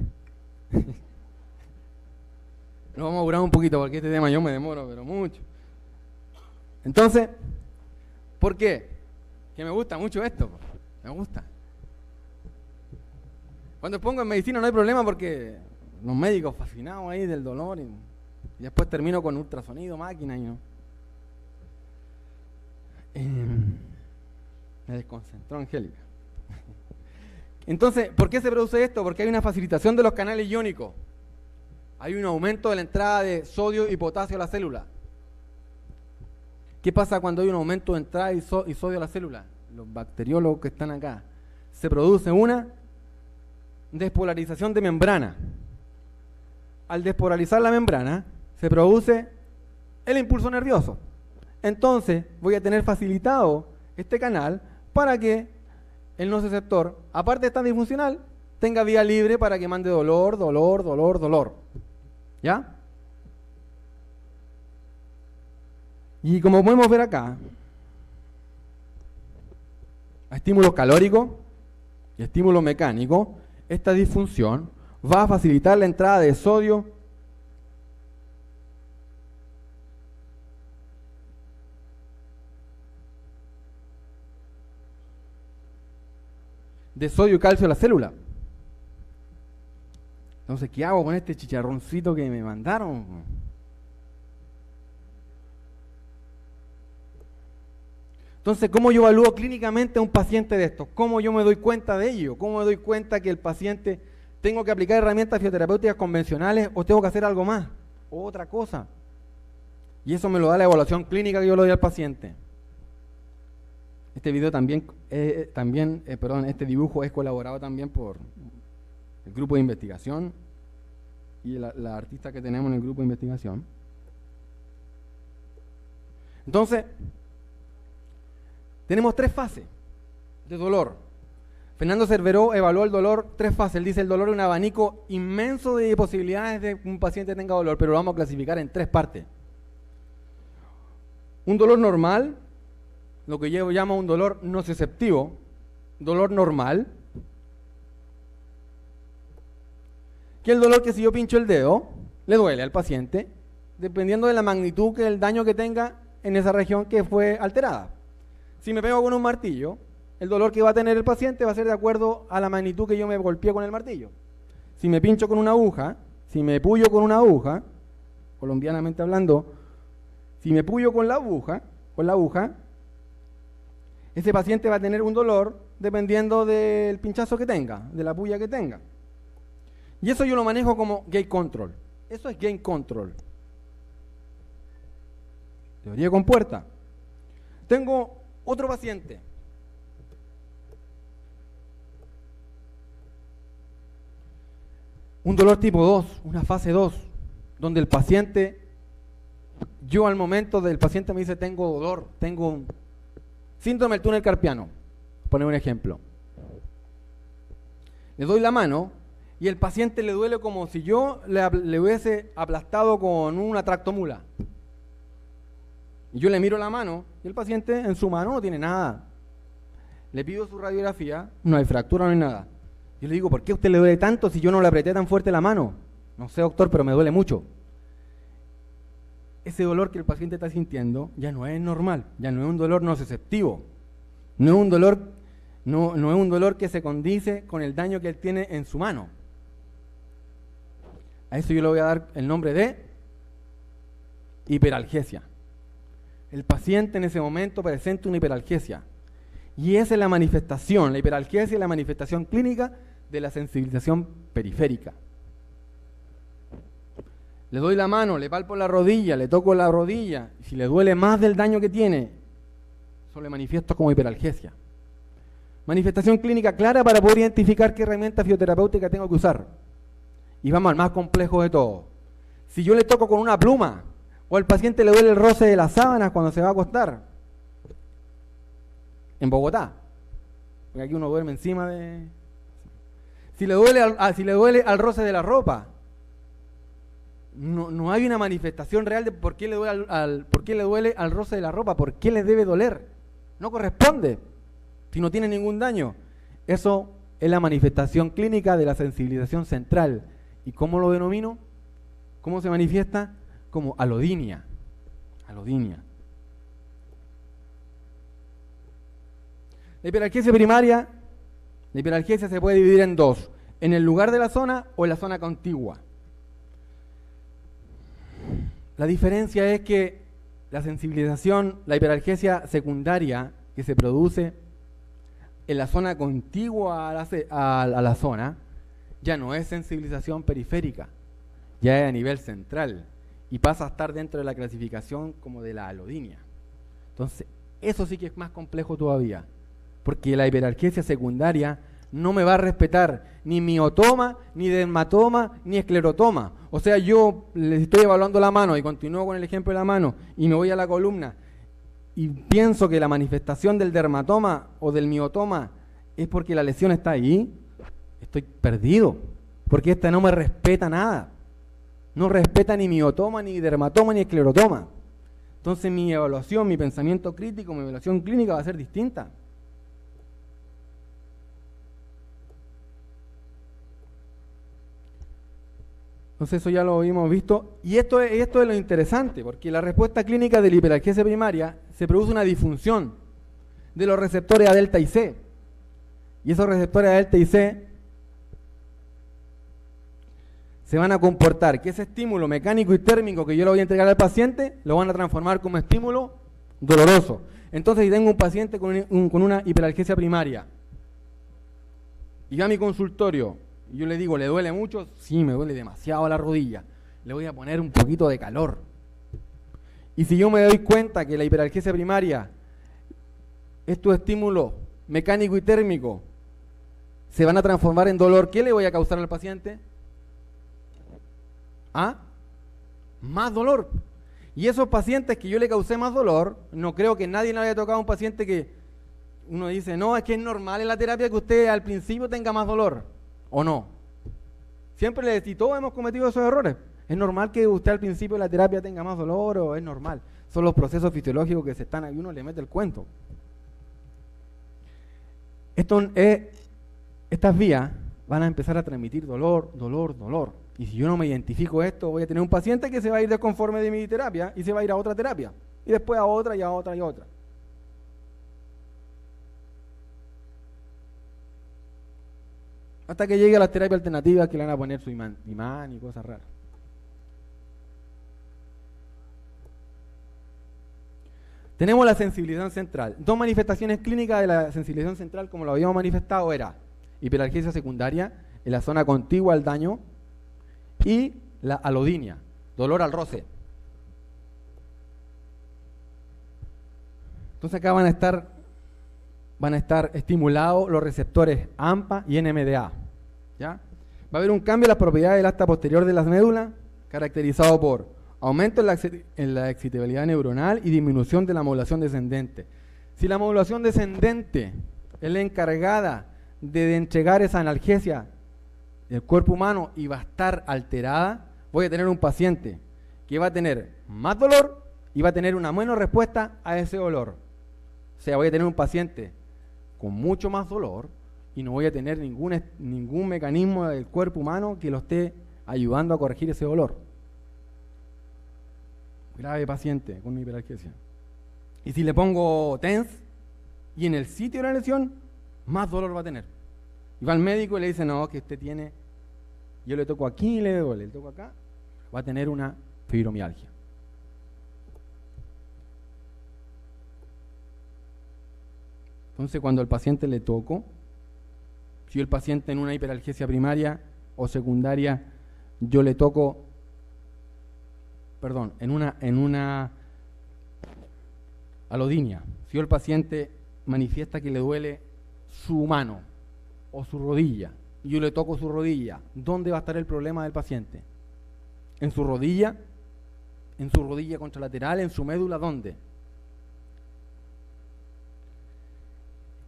Nos vamos a apurar un poquito porque este tema yo me demoro, pero mucho. Entonces, ¿por qué? Que me gusta mucho esto. Me gusta. Cuando pongo en medicina no hay problema porque los médicos fascinados ahí del dolor y después termino con ultrasonido, máquina y no. Me desconcentró Angélica. Entonces, ¿por qué se produce esto? Porque hay una facilitación de los canales iónicos. Hay un aumento de la entrada de sodio y potasio a la célula. ¿Qué pasa cuando hay un aumento de entrada y sodio a la célula? Los bacteriólogos que están acá. Se produce una despolarización de membrana. Al despolarizar la membrana, se produce el impulso nervioso. Entonces, voy a tener facilitado este canal para que el nociceptor, aparte de estar disfuncional, tenga vía libre para que mande dolor. ¿Ya? Y como podemos ver acá, a estímulo calórico y estímulo mecánico, esta disfunción va a facilitar la entrada de sodio y calcio a la célula. Entonces, ¿qué hago con este chicharroncito que me mandaron? Entonces, ¿cómo yo evalúo clínicamente a un paciente de estos? ¿Cómo yo me doy cuenta de ello? ¿Cómo me doy cuenta que el paciente tengo que aplicar herramientas fisioterapéuticas convencionales o tengo que hacer algo más o otra cosa? Y eso me lo da la evaluación clínica que yo le doy al paciente. Este video este dibujo es colaborado también por el grupo de investigación y la artista que tenemos en el grupo de investigación. Entonces, tenemos 3 fases de dolor. Fernando Cerveró evaluó el dolor 3 fases. Él dice el dolor es un abanico inmenso de posibilidades de que un paciente tenga dolor, pero lo vamos a clasificar en 3 partes. Un dolor normal, lo que yo llamo un dolor nociceptivo, dolor normal, que es el dolor que si yo pincho el dedo, le duele al paciente, dependiendo de la magnitud que el daño que tenga en esa región que fue alterada. Si me pego con un martillo, el dolor que va a tener el paciente va a ser de acuerdo a la magnitud que yo me golpeé con el martillo. Si me pincho con una aguja, si me pullo con una aguja, colombianamente hablando, si me pullo con la aguja, ese paciente va a tener un dolor dependiendo del pinchazo que tenga, de la puya que tenga. Y eso yo lo manejo como gate control. Eso es gate control. Teoría con puerta. Tengo otro paciente. Un dolor tipo 2, una fase 2, donde el paciente, yo al momento del paciente me dice tengo dolor, tengo un síndrome del túnel carpiano, poner un ejemplo. Le doy la mano y el paciente le duele como si yo le hubiese aplastado con una tractomula. Y yo le miro la mano y el paciente en su mano no tiene nada. Le pido su radiografía, no hay fractura, no hay nada. Yo le digo, ¿por qué a usted le duele tanto si yo no le apreté tan fuerte la mano? No sé, doctor, pero me duele mucho. Ese dolor que el paciente está sintiendo ya no es normal, ya no es un dolor nociceptivo. No es un dolor que se condice con el daño que él tiene en su mano. A eso yo le voy a dar el nombre de hiperalgesia. El paciente en ese momento presenta una hiperalgesia. Y esa es la manifestación, la hiperalgesia es la manifestación clínica de la sensibilización periférica. Le doy la mano, le palpo la rodilla, le toco la rodilla, y si le duele más del daño que tiene, eso le manifiesto como hiperalgesia. Manifestación clínica clara para poder identificar qué herramienta fisioterapéutica tengo que usar. Y vamos al más complejo de todo. Si yo le toco con una pluma, o al paciente le duele el roce de las sábanas cuando se va a acostar, en Bogotá, porque aquí uno duerme encima de... Si le duele al roce de la ropa, no hay una manifestación real de por qué le duele al roce de la ropa, por qué le debe doler. No corresponde, si no tiene ningún daño. Eso es la manifestación clínica de la sensibilización central. ¿Y cómo lo denomino? ¿Cómo se manifiesta? Como alodinia. Alodinia. La hiperalgesia primaria, la hiperalgesia se puede dividir en 2, en el lugar de la zona o en la zona contigua. La diferencia es que la sensibilización, la hiperalgesia secundaria que se produce en la zona contigua a la zona, ya no es sensibilización periférica, ya es a nivel central y pasa a estar dentro de la clasificación como de la alodinia. Entonces, eso sí que es más complejo todavía, porque la hiperalgesia secundaria no me va a respetar ni miotoma, ni dermatoma, ni esclerotoma. O sea, yo les estoy evaluando la mano y continúo con el ejemplo de la mano y me voy a la columna y pienso que la manifestación del dermatoma o del miotoma es porque la lesión está ahí, estoy perdido, porque esta no me respeta nada. No respeta ni miotoma, ni dermatoma, ni esclerotoma. Entonces mi evaluación, mi pensamiento crítico, mi evaluación clínica va a ser distinta. Entonces eso ya lo habíamos visto. Y esto es lo interesante, porque la respuesta clínica de la hiperalgesia primaria se produce una disfunción de los receptores A delta y C. Y esos receptores A delta y C se van a comportar que ese estímulo mecánico y térmico que yo le voy a entregar al paciente lo van a transformar como estímulo doloroso. Entonces, si tengo un paciente con una hiperalgesia primaria y va a mi consultorio y yo le digo, ¿le duele mucho? Sí, me duele demasiado la rodilla. Le voy a poner un poquito de calor. Y si yo me doy cuenta que la hiperalgesia primaria, estos estímulos mecánico y térmico se van a transformar en dolor, ¿qué le voy a causar al paciente? ¿Ah? Más dolor. Y esos pacientes que yo le causé más dolor, no creo que nadie le haya tocado a un paciente que uno dice, no, es que es normal en la terapia que usted al principio tenga más dolor, ¿o no? Siempre le decía, todos hemos cometido esos errores. ¿Es normal que usted al principio de la terapia tenga más dolor o es normal? Son los procesos fisiológicos que se están ahí, uno le mete el cuento. Estas vías van a empezar a transmitir dolor, dolor, dolor. Y si yo no me identifico esto, voy a tener un paciente que se va a ir desconforme de mi terapia y se va a ir a otra terapia. Y después a otra y a otra y a otra. Hasta que llegue a las terapias alternativas que le van a poner su imán y cosas raras. Tenemos la sensibilización central. Dos manifestaciones clínicas de la sensibilización central, como lo habíamos manifestado, era hiperalgesia secundaria en la zona contigua al daño y la alodinia, dolor al roce. Entonces acá van a estar estimulados los receptores AMPA y NMDA. ¿Ya? Va a haber un cambio en las propiedades del asta posterior de las médulas, caracterizado por aumento en la excitabilidad neuronal y disminución de la modulación descendente. Si la modulación descendente es la encargada de entregar esa analgesia del cuerpo humano y va a estar alterada, voy a tener un paciente que va a tener más dolor y va a tener una menos respuesta a ese dolor. O sea, voy a tener un paciente con mucho más dolor y no voy a tener ningún mecanismo del cuerpo humano que lo esté ayudando a corregir ese dolor. Grave paciente con hiperalgesia. Y si le pongo TENS y en el sitio de la lesión, más dolor va a tener. Y va al médico y le dice, no, que usted tiene, yo le toco aquí y le duele, le toco acá, va a tener una fibromialgia. Entonces, cuando al paciente le toco, si el paciente en una hiperalgesia primaria o secundaria, yo le toco, en una alodinia, si el paciente manifiesta que le duele su mano o su rodilla, y yo le toco su rodilla, ¿dónde va a estar el problema del paciente? ¿En su rodilla? ¿En su rodilla contralateral? ¿En su médula? ¿Dónde?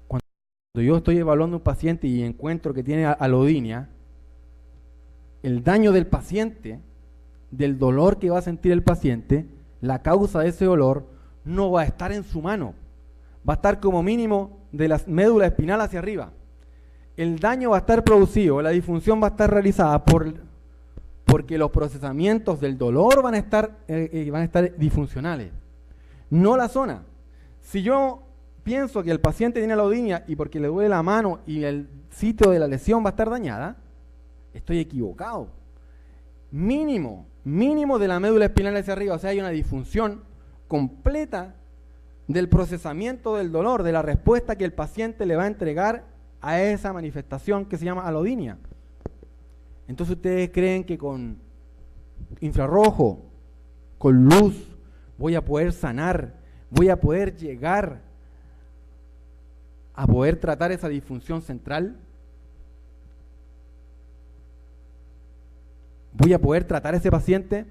Cuando yo estoy evaluando un paciente y encuentro que tiene alodinia, el daño del paciente, del dolor que va a sentir el paciente, la causa de ese dolor no va a estar en su mano, va a estar como mínimo de la médula espinal hacia arriba. El daño va a estar producido, la disfunción va a estar realizada porque los procesamientos del dolor van a estar disfuncionales, no la zona. Si yo pienso que el paciente tiene alodinia y porque le duele la mano y el sitio de la lesión va a estar dañada, estoy equivocado. Mínimo de la médula espinal hacia arriba, o sea, hay una disfunción completa del procesamiento del dolor, de la respuesta que el paciente le va a entregar a esa manifestación que se llama alodinia. Entonces ustedes creen que con infrarrojo, con luz, voy a poder sanar, voy a poder llegar a poder tratar esa disfunción central. ¿Voy a poder tratar a ese paciente?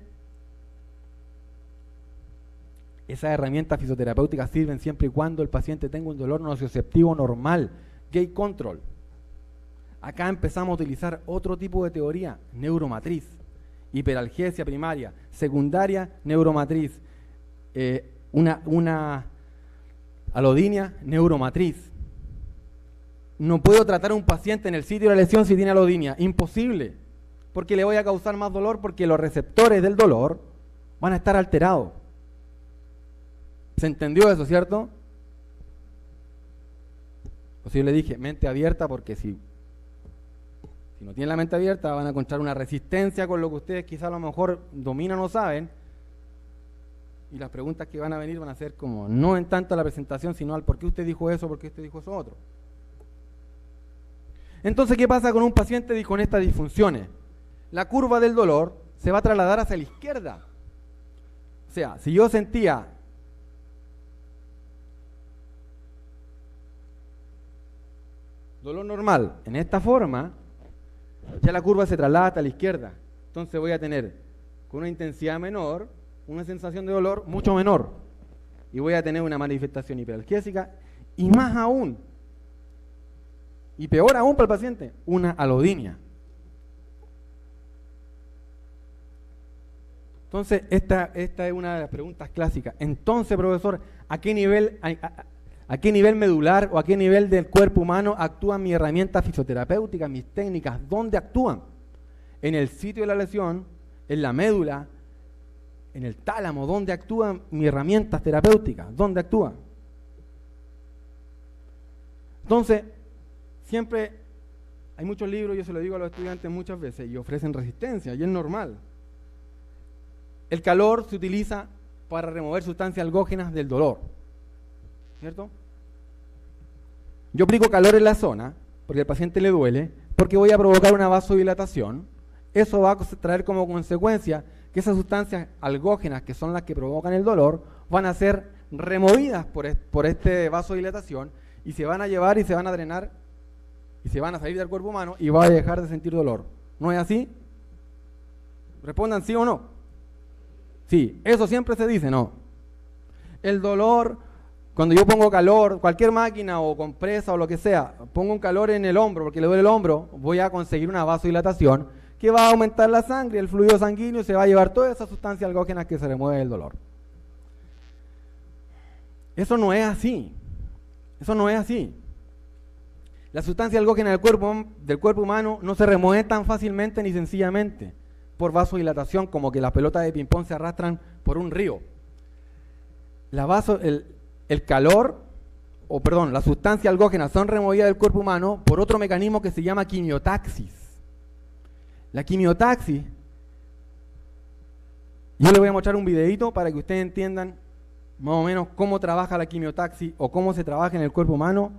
Esas herramientas fisioterapéuticas sirven siempre y cuando el paciente tenga un dolor nocioceptivo normal, gate control. Acá empezamos a utilizar otro tipo de teoría, neuromatriz, hiperalgesia primaria, secundaria, neuromatriz, una alodinia, neuromatriz. No puedo tratar a un paciente en el sitio de la lesión si tiene alodinia, imposible, porque le voy a causar más dolor porque los receptores del dolor van a estar alterados. ¿Se entendió eso, cierto? O sea, yo le dije, mente abierta, porque si no tienen la mente abierta van a encontrar una resistencia con lo que ustedes quizás a lo mejor dominan o saben, Y las preguntas que van a venir van a ser como, no en tanto a la presentación, sino al por qué usted dijo eso, por qué usted dijo eso otro. Entonces, ¿qué pasa con un paciente con estas disfunciones? La curva del dolor se va a trasladar hacia la izquierda. O sea, si yo sentía dolor normal en esta forma, ya la curva se traslada hasta la izquierda. Entonces voy a tener con una intensidad menor, una sensación de dolor mucho menor. Y voy a tener una manifestación hiperalgésica y más aún, y peor aún para el paciente, una alodinia. Entonces, esta es una de las preguntas clásicas. Entonces, profesor, ¿a qué nivel medular o a qué nivel del cuerpo humano actúan mis herramientas fisioterapéuticas, mis técnicas? ¿Dónde actúan? En el sitio de la lesión, en la médula, en el tálamo. ¿Dónde actúan mis herramientas terapéuticas? ¿Dónde actúan? Entonces, siempre hay muchos libros, yo se lo digo a los estudiantes muchas veces, y ofrecen resistencia, y es normal. El calor se utiliza para remover sustancias algógenas del dolor, ¿cierto? Yo aplico calor en la zona, porque al paciente le duele, porque voy a provocar una vasodilatación. Eso va a traer como consecuencia que esas sustancias algógenas, que son las que provocan el dolor, van a ser removidas por esta vasodilatación, y se van a llevar y se van a drenar, y se van a salir del cuerpo humano, y va a dejar de sentir dolor. ¿No es así? Respondan sí o no. Sí, eso siempre se dice, no. El dolor, cuando yo pongo calor, cualquier máquina o compresa o lo que sea, pongo un calor en el hombro porque le duele el hombro, voy a conseguir una vasodilatación que va a aumentar la sangre, el fluido sanguíneo, y se va a llevar todas esas sustancias algógenas que se remueven del dolor. Eso no es así. Eso no es así. Las sustancias algógenas del cuerpo humano no se remueven tan fácilmente ni sencillamente por vasodilatación, como que las pelotas de ping-pong se arrastran por un río. El calor, las sustancias algógenas son removidas del cuerpo humano por otro mecanismo que se llama quimiotaxis. La quimiotaxis, yo les voy a mostrar un videito para que ustedes entiendan más o menos cómo trabaja la quimiotaxis o cómo se trabaja en el cuerpo humano,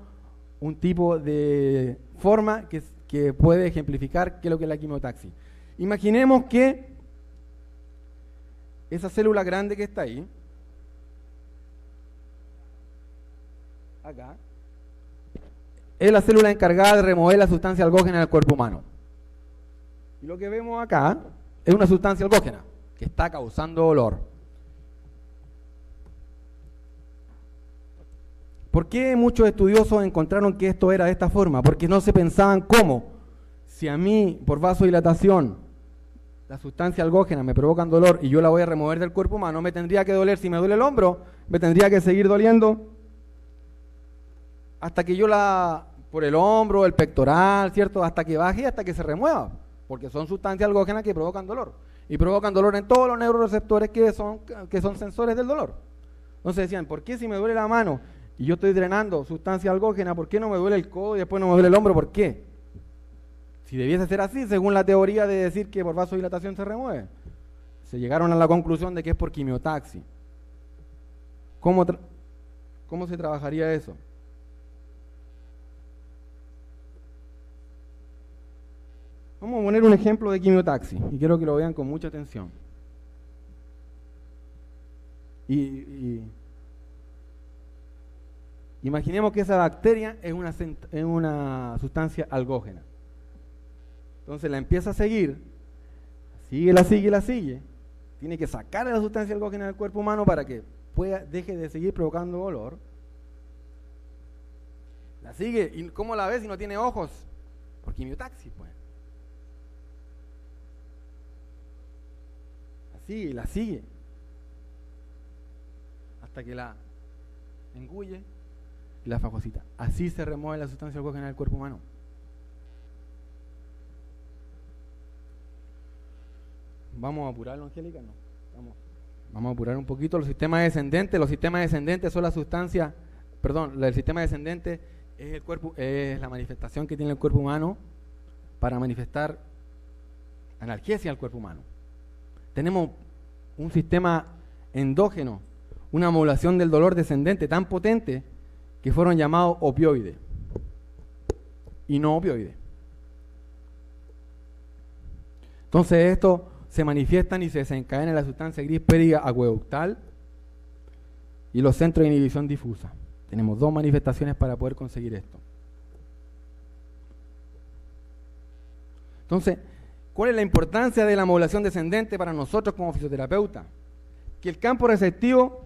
un tipo de forma que puede ejemplificar qué es lo que es la quimiotaxis. Imaginemos que esa célula grande que está ahí, acá, es la célula encargada de remover la sustancia algógena del cuerpo humano. Y lo que vemos acá es una sustancia algógena que está causando dolor. ¿Por qué muchos estudiosos encontraron que esto era de esta forma? Porque no se pensaban cómo. Si a mí, por vasodilatación, la sustancia algógena me provocan dolor y yo la voy a remover del cuerpo humano, me tendría que doler. Si me duele el hombro, me tendría que seguir doliendo hasta que yo por el hombro, el pectoral, ¿cierto? Hasta que baje, hasta que se remueva, porque son sustancias algógenas que provocan dolor. Y provocan dolor en todos los neuroreceptores que son sensores del dolor. Entonces decían, ¿por qué si me duele la mano y yo estoy drenando sustancia algógena, por qué no me duele el codo y después no me duele el hombro? ¿Por qué? Si debiese ser así, según la teoría de decir que por vasodilatación se remueve, se llegaron a la conclusión de que es por quimiotaxis. ¿Cómo se trabajaría eso? Vamos a poner un ejemplo de quimiotaxis y quiero que lo vean con mucha atención. Imaginemos que esa bacteria es una sustancia algógena. Entonces la empieza a seguir, la sigue. Tiene que sacar a la sustancia algógena del cuerpo humano para que deje de seguir provocando dolor. La sigue, ¿y cómo la ve si no tiene ojos? Por quimiotaxis, pues. La sigue. Hasta que la engulle y la fagocita. Así se remueve la sustancia algógena del cuerpo humano. ¿Vamos a apurarlo, Angélica? No. Vamos a apurar un poquito. Los sistemas descendentes son la sustancia, el sistema descendente es la manifestación que tiene el cuerpo humano para manifestar analgesia al cuerpo humano. Tenemos un sistema endógeno, una modulación del dolor descendente tan potente que fueron llamados opioides y no opioides. Entonces estos se manifiestan y se desencadenan en la sustancia gris periacueductal y los centros de inhibición difusa. Tenemos dos manifestaciones para poder conseguir esto. Entonces, ¿cuál es la importancia de la modulación descendente para nosotros como fisioterapeutas? Que el campo receptivo,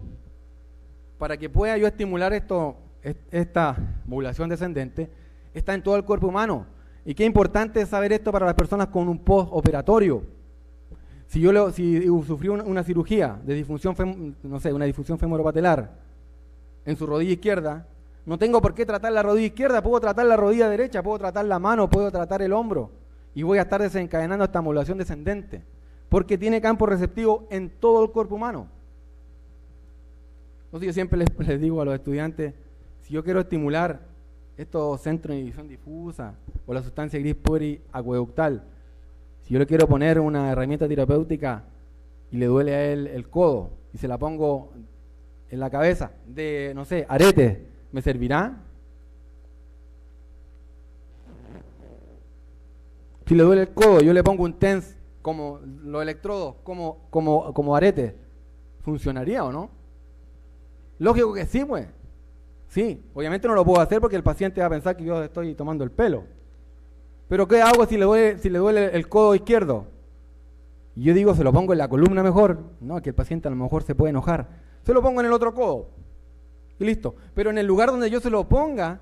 para que pueda yo estimular esta modulación descendente, está en todo el cuerpo humano. Y qué importante es saber esto para las personas con un postoperatorio. Si sufrí una cirugía de disfunción, una disfunción femoropatelar en su rodilla izquierda, no tengo por qué tratar la rodilla izquierda, puedo tratar la rodilla derecha, puedo tratar la mano, puedo tratar el hombro, y voy a estar desencadenando esta modulación descendente, porque tiene campo receptivo en todo el cuerpo humano. Entonces yo siempre les digo a los estudiantes, si yo quiero estimular estos centros de inhibición difusa o la sustancia gris periacueductal, si yo le quiero poner una herramienta terapéutica y le duele a él el codo y se la pongo en la cabeza de, no sé, arete, ¿me servirá? Si le duele el codo, yo le pongo un TENS como los electrodos, como arete, ¿funcionaría o no? Lógico que sí, pues. Sí, obviamente no lo puedo hacer porque el paciente va a pensar que yo estoy tomando el pelo. Pero ¿qué hago si le duele el codo izquierdo? Y yo digo, se lo pongo en la columna mejor. No, que el paciente a lo mejor se puede enojar. Se lo pongo en el otro codo. Y listo. Pero en el lugar donde yo se lo ponga,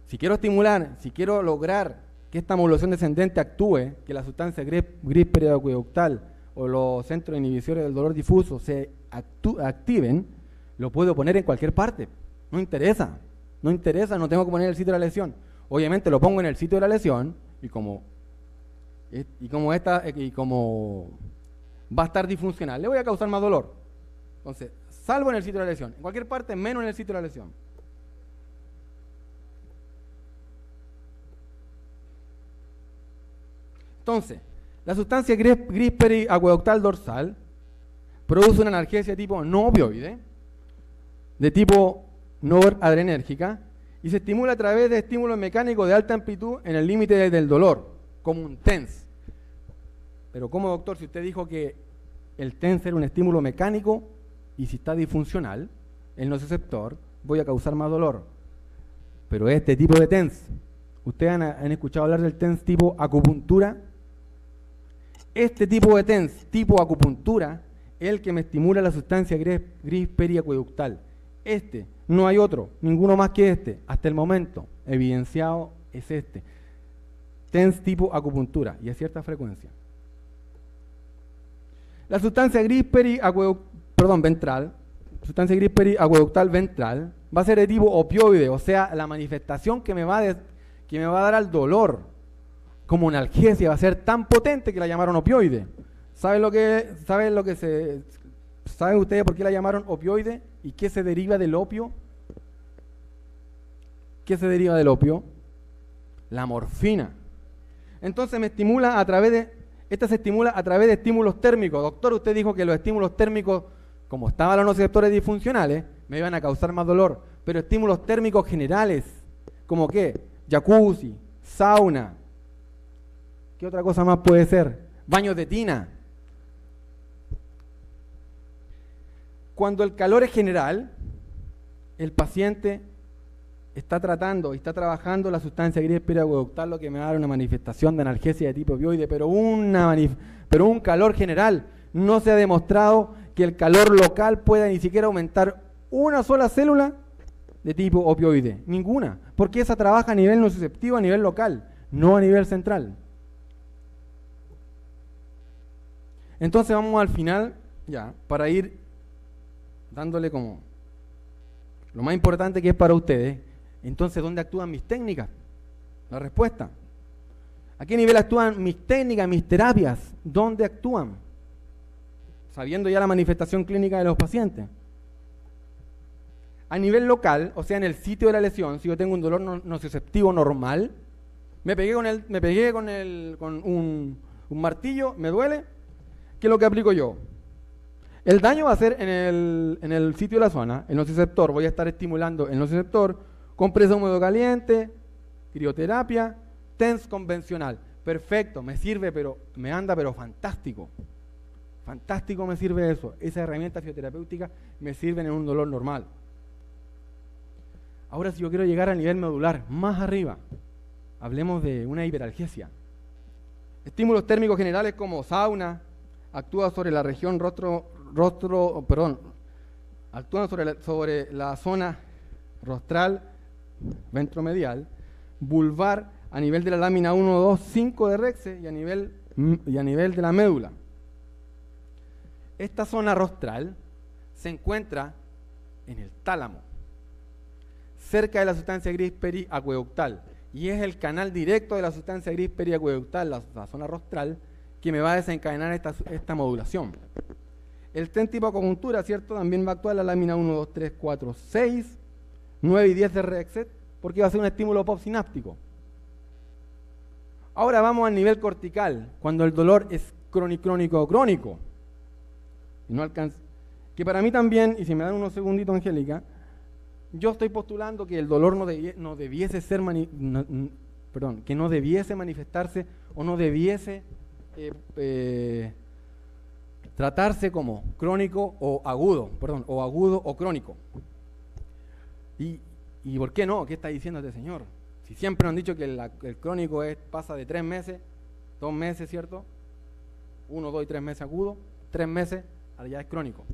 si quiero estimular, si quiero lograr que esta modulación descendente actúe, que la sustancia gris periacueductal o los centros de inhibición del dolor difuso se activen, lo puedo poner en cualquier parte. No interesa, no tengo que poner el sitio de la lesión. Obviamente lo pongo en el sitio de la lesión y como va a estar disfuncional, le voy a causar más dolor. Entonces, salvo en el sitio de la lesión, en cualquier parte menos en el sitio de la lesión. Entonces, la sustancia gris periacueductal dorsal produce una analgesia de tipo no opioide, de tipo noradrenérgica, y se estimula a través de estímulos mecánicos de alta amplitud en el límite del dolor, como un TENS. Pero ¿cómo, doctor, si usted dijo que el TENS era un estímulo mecánico y si está disfuncional, el nociceptor, voy a causar más dolor? Pero este tipo de TENS, ¿ustedes han escuchado hablar del TENS tipo acupuntura? Este tipo de TENS tipo acupuntura es el que me estimula la sustancia gris periacueductal. No hay otro, ninguno más que este, hasta el momento, evidenciado es este. TENS tipo acupuntura y a cierta frecuencia. La sustancia gris periacueductal ventral va a ser de tipo opioide, o sea, la manifestación que me va a dar al dolor como analgesia va a ser tan potente que la llamaron opioide. ¿Saben ustedes por qué la llamaron opioide? ¿Y qué se deriva del opio? ¿Qué se deriva del opio? La morfina. Entonces se estimula a través de estímulos térmicos. Doctor, usted dijo que los estímulos térmicos, como estaban los nociceptores disfuncionales, me iban a causar más dolor. Pero estímulos térmicos generales, ¿como qué? Jacuzzi, sauna. ¿Qué otra cosa más puede ser? Baños de tina. Cuando el calor es general, el paciente está tratando y está trabajando la sustancia gris periacueductal, lo que me va a dar una manifestación de analgesia de tipo opioide, pero un calor general. No se ha demostrado que el calor local pueda ni siquiera aumentar una sola célula de tipo opioide. Ninguna. Porque esa trabaja a nivel nociceptivo, a nivel local, no a nivel central. Entonces vamos al final, ya, para ir dándole como lo más importante que es para ustedes. Entonces, ¿dónde actúan mis técnicas? La respuesta. ¿A qué nivel actúan mis técnicas, mis terapias? ¿Dónde actúan? Sabiendo ya la manifestación clínica de los pacientes. A nivel local, o sea, en el sitio de la lesión, si yo tengo un dolor nociceptivo normal, me pegué con un martillo, me duele, ¿qué es lo que aplico yo? El daño va a ser en el sitio de la zona, el nociceptor. Voy a estar estimulando el nociceptor con presa húmedo caliente, crioterapia, TENS convencional. Perfecto, me sirve, pero me anda, pero fantástico. Fantástico me sirve eso. Esas herramientas fisioterapéuticas me sirven en un dolor normal. Ahora, si yo quiero llegar al nivel medular, más arriba, hablemos de una hiperalgesia. Estímulos térmicos generales como sauna, actúa sobre la región actúan sobre la zona rostral, ventromedial, vulvar a nivel de la lámina 1, 2, 5 de Rexe y a nivel de la médula. Esta zona rostral se encuentra en el tálamo, cerca de la sustancia gris periacueductal, y es el canal directo de la sustancia gris periacueductal, la zona rostral, que me va a desencadenar esta modulación. El TEN tipo acupuntura, ¿cierto? También va a actuar la lámina 1, 2, 3, 4, 6, 9 y 10 de Rexet, porque va a ser un estímulo postsináptico. Ahora vamos al nivel cortical, cuando el dolor es crónico. Y no alcanza. Que para mí también, y si me dan unos segunditos, Angélica, yo estoy postulando que el dolor no debiese manifestarse o no debiese tratarse como crónico o agudo, o agudo o crónico. ¿Y por qué no? ¿Qué está diciendo este señor? Si siempre nos han dicho que el crónico pasa de 3 meses, 2 meses, ¿cierto? 1, 2 y 3 meses agudo, 3 meses, ahora ya es crónico.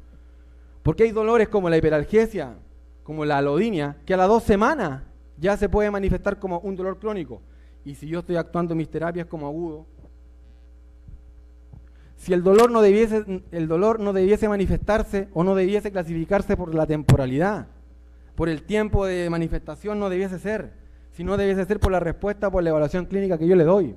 Porque hay dolores como la hiperalgesia, como la alodinia, que a las 2 semanas ya se puede manifestar como un dolor crónico. Y si yo estoy actuando mis terapias como agudo, si el dolor no debiese manifestarse o no debiese clasificarse por la temporalidad, por el tiempo de manifestación no debiese ser, sino debiese ser por la respuesta, por la evaluación clínica que yo le doy.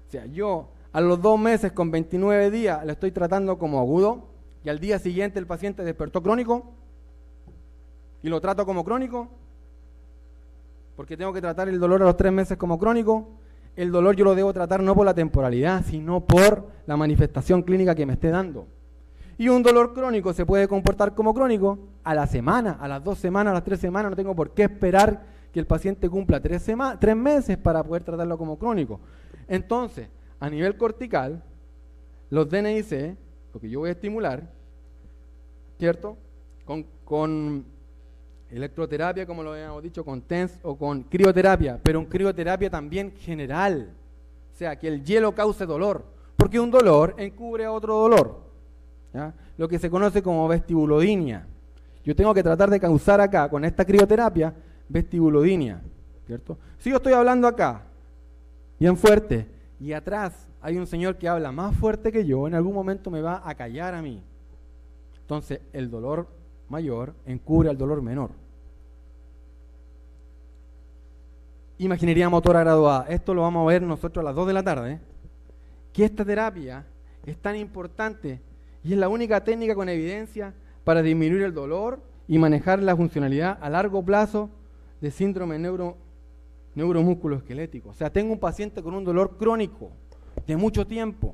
O sea, yo a los 2 meses con 29 días le estoy tratando como agudo y al día siguiente el paciente despertó crónico y lo trato como crónico porque tengo que tratar el dolor a los 3 meses como crónico. El dolor yo lo debo tratar no por la temporalidad, sino por la manifestación clínica que me esté dando. Y un dolor crónico se puede comportar como crónico a la semana, a las 2 semanas, a las 3 semanas. No tengo por qué esperar que el paciente cumpla 3 meses para poder tratarlo como crónico. Entonces, a nivel cortical, los DNIC, lo que yo voy a estimular, ¿cierto? Con electroterapia, como lo habíamos dicho, con TENS o con crioterapia, pero un crioterapia también general. O sea, que el hielo cause dolor, porque un dolor encubre a otro dolor, ¿ya? Lo que se conoce como vestibulodinia. Yo tengo que tratar de causar acá, con esta crioterapia, vestibulodinia, ¿cierto? Si yo estoy hablando acá, bien fuerte, y atrás hay un señor que habla más fuerte que yo, en algún momento me va a callar a mí. Entonces, el dolor mayor encubre al dolor menor. Imaginería motora graduada. Esto lo vamos a ver nosotros a las 2 de la tarde. Que esta terapia es tan importante y es la única técnica con evidencia para disminuir el dolor y manejar la funcionalidad a largo plazo de síndrome neuromusculoesquelético. O sea, tengo un paciente con un dolor crónico de mucho tiempo,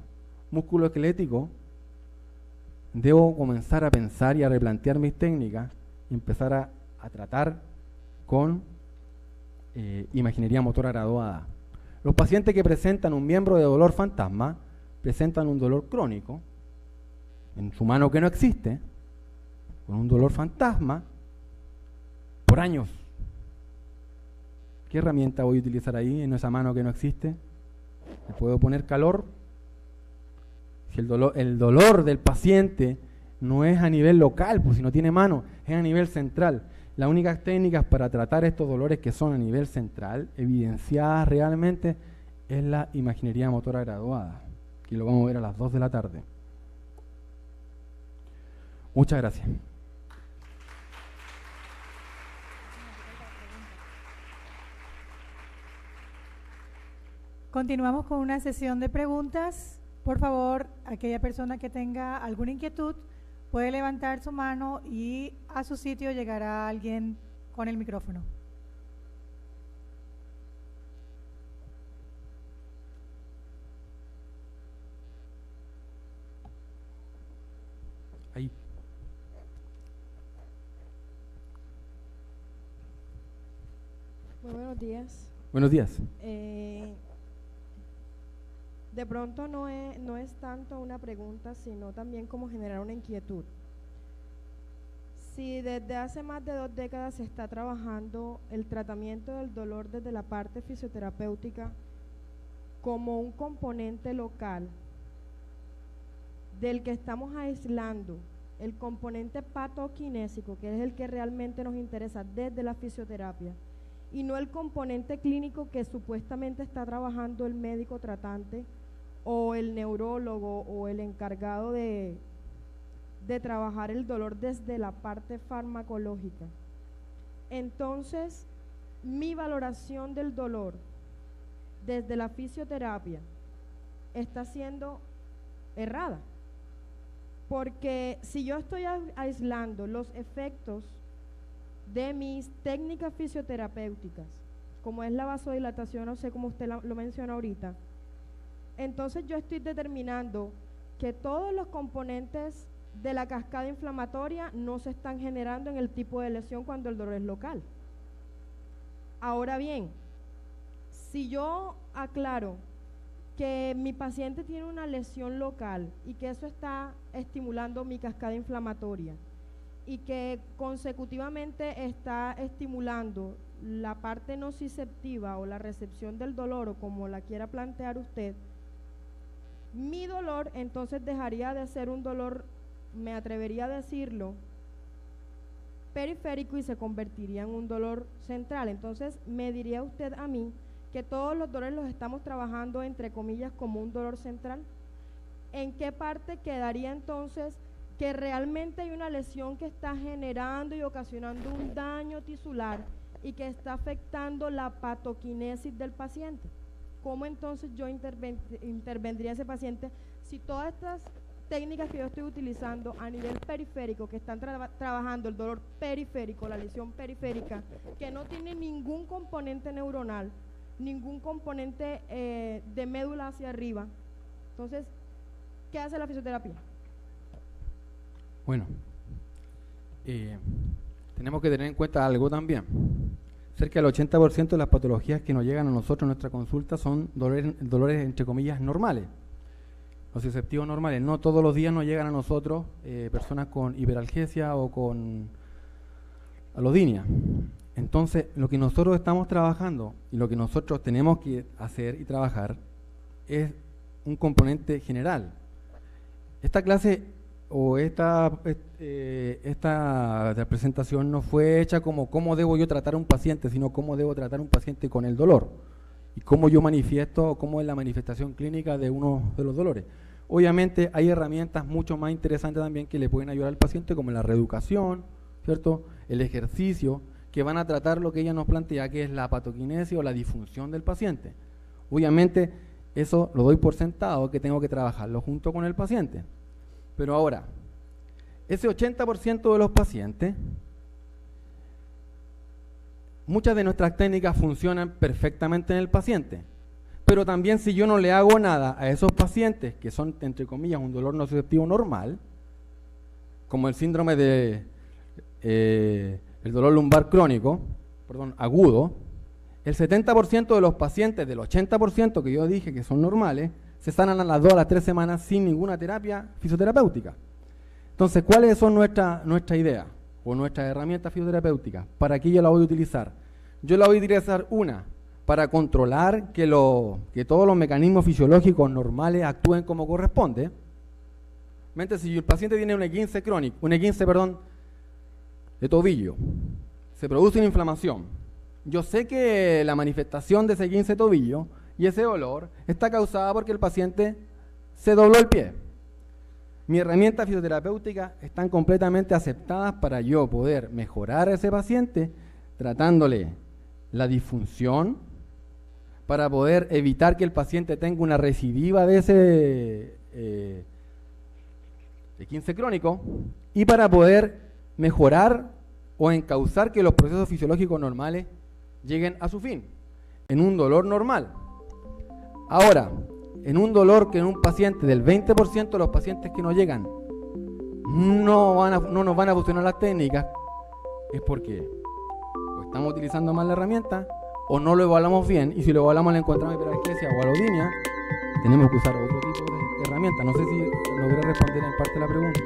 musculoesquelético. Debo comenzar a pensar y a replantear mis técnicas y empezar a tratar con imaginería motora graduada. Los pacientes que presentan un miembro de dolor fantasma presentan un dolor crónico en su mano que no existe, con un dolor fantasma por años. ¿Qué herramienta voy a utilizar ahí en esa mano que no existe? ¿Le puedo poner calor? Si el dolor del paciente no es a nivel local, pues si no tiene mano, es a nivel central. Las únicas técnicas para tratar estos dolores que son a nivel central, evidenciadas realmente, es la imaginería motora graduada, que lo vamos a ver a las 2 de la tarde. Muchas gracias. Continuamos con una sesión de preguntas. Por favor, aquella persona que tenga alguna inquietud puede levantar su mano y a su sitio llegará alguien con el micrófono. Ahí. Muy buenos días. Buenos días. De pronto no es tanto una pregunta, sino también como generar una inquietud. Si desde hace más de 2 décadas se está trabajando el tratamiento del dolor desde la parte fisioterapéutica como un componente local del que estamos aislando el componente patoquinésico, que es el que realmente nos interesa desde la fisioterapia, y no el componente clínico que supuestamente está trabajando el médico tratante o el neurólogo o el encargado de trabajar el dolor desde la parte farmacológica. Entonces, mi valoración del dolor desde la fisioterapia está siendo errada, porque si yo estoy aislando los efectos de mis técnicas fisioterapéuticas, como es la vasodilatación, no sé cómo usted lo menciona ahorita, entonces yo estoy determinando que todos los componentes de la cascada inflamatoria no se están generando en el tipo de lesión cuando el dolor es local. Ahora bien, si yo aclaro que mi paciente tiene una lesión local y que eso está estimulando mi cascada inflamatoria y que consecutivamente está estimulando la parte nociceptiva o la recepción del dolor, o como la quiera plantear usted, mi dolor entonces dejaría de ser un dolor, me atrevería a decirlo, periférico, y se convertiría en un dolor central. Entonces, me diría usted a mí que todos los dolores los estamos trabajando, entre comillas, como un dolor central. ¿En qué parte quedaría entonces que realmente hay una lesión que está generando y ocasionando un daño tisular y que está afectando la patoquinesis del paciente? ¿Cómo entonces yo intervendría ese paciente si todas estas técnicas que yo estoy utilizando a nivel periférico, que están trabajando el dolor periférico, la lesión periférica, que no tiene ningún componente neuronal, ningún componente de médula hacia arriba? Entonces, ¿qué hace la fisioterapia? Bueno, tenemos que tener en cuenta algo también. Cerca del 80% de las patologías que nos llegan a nosotros en nuestra consulta son dolores entre comillas normales, nociceptivos normales. No todos los días nos llegan a nosotros personas con hiperalgesia o con alodinia. Entonces, lo que nosotros estamos trabajando y lo que nosotros tenemos que hacer y trabajar es un componente general. Esta clase o esta presentación no fue hecha como cómo debo yo tratar a un paciente, sino cómo debo tratar a un paciente con el dolor y cómo yo manifiesto, cómo es la manifestación clínica de uno de los dolores. Obviamente hay herramientas mucho más interesantes también que le pueden ayudar al paciente, como la reeducación, ¿cierto?, el ejercicio, que van a tratar lo que ella nos plantea, que es la patoquinesis o la disfunción del paciente. Obviamente eso lo doy por sentado, que tengo que trabajarlo junto con el paciente. Pero ahora, ese 80% de los pacientes, muchas de nuestras técnicas funcionan perfectamente en el paciente, pero también si yo no le hago nada a esos pacientes que son, entre comillas, un dolor nociceptivo normal, como el síndrome de el dolor lumbar crónico, agudo, el 70% de los pacientes del 80% que yo dije que son normales, se sanan a las 2 a las 3 semanas sin ninguna terapia fisioterapéutica. Entonces, ¿cuáles son nuestra idea o nuestras herramientas fisioterapéuticas? ¿Para qué yo la voy a utilizar? Yo la voy a utilizar para controlar que todos los mecanismos fisiológicos normales actúen como corresponde. Si el paciente tiene un esguince crónico, de tobillo, se produce una inflamación. Yo sé que la manifestación de ese esguince de tobillo y ese dolor está causada porque el paciente se dobló el pie. Mis herramientas fisioterapéuticas están completamente aceptadas para yo poder mejorar a ese paciente tratándole la disfunción, para poder evitar que el paciente tenga una recidiva de ese esguince crónico y para poder mejorar o encauzar que los procesos fisiológicos normales lleguen a su fin, en un dolor normal. Ahora, en un dolor que en un paciente del 20% de los pacientes que nos llegan no nos van a funcionar las técnicas, es porque o estamos utilizando mal la herramienta o no lo evaluamos bien, y si lo evaluamos le encontramos hiperalgesia o alodinia, tenemos que usar otro tipo de herramienta. No sé si logré responder en parte la pregunta.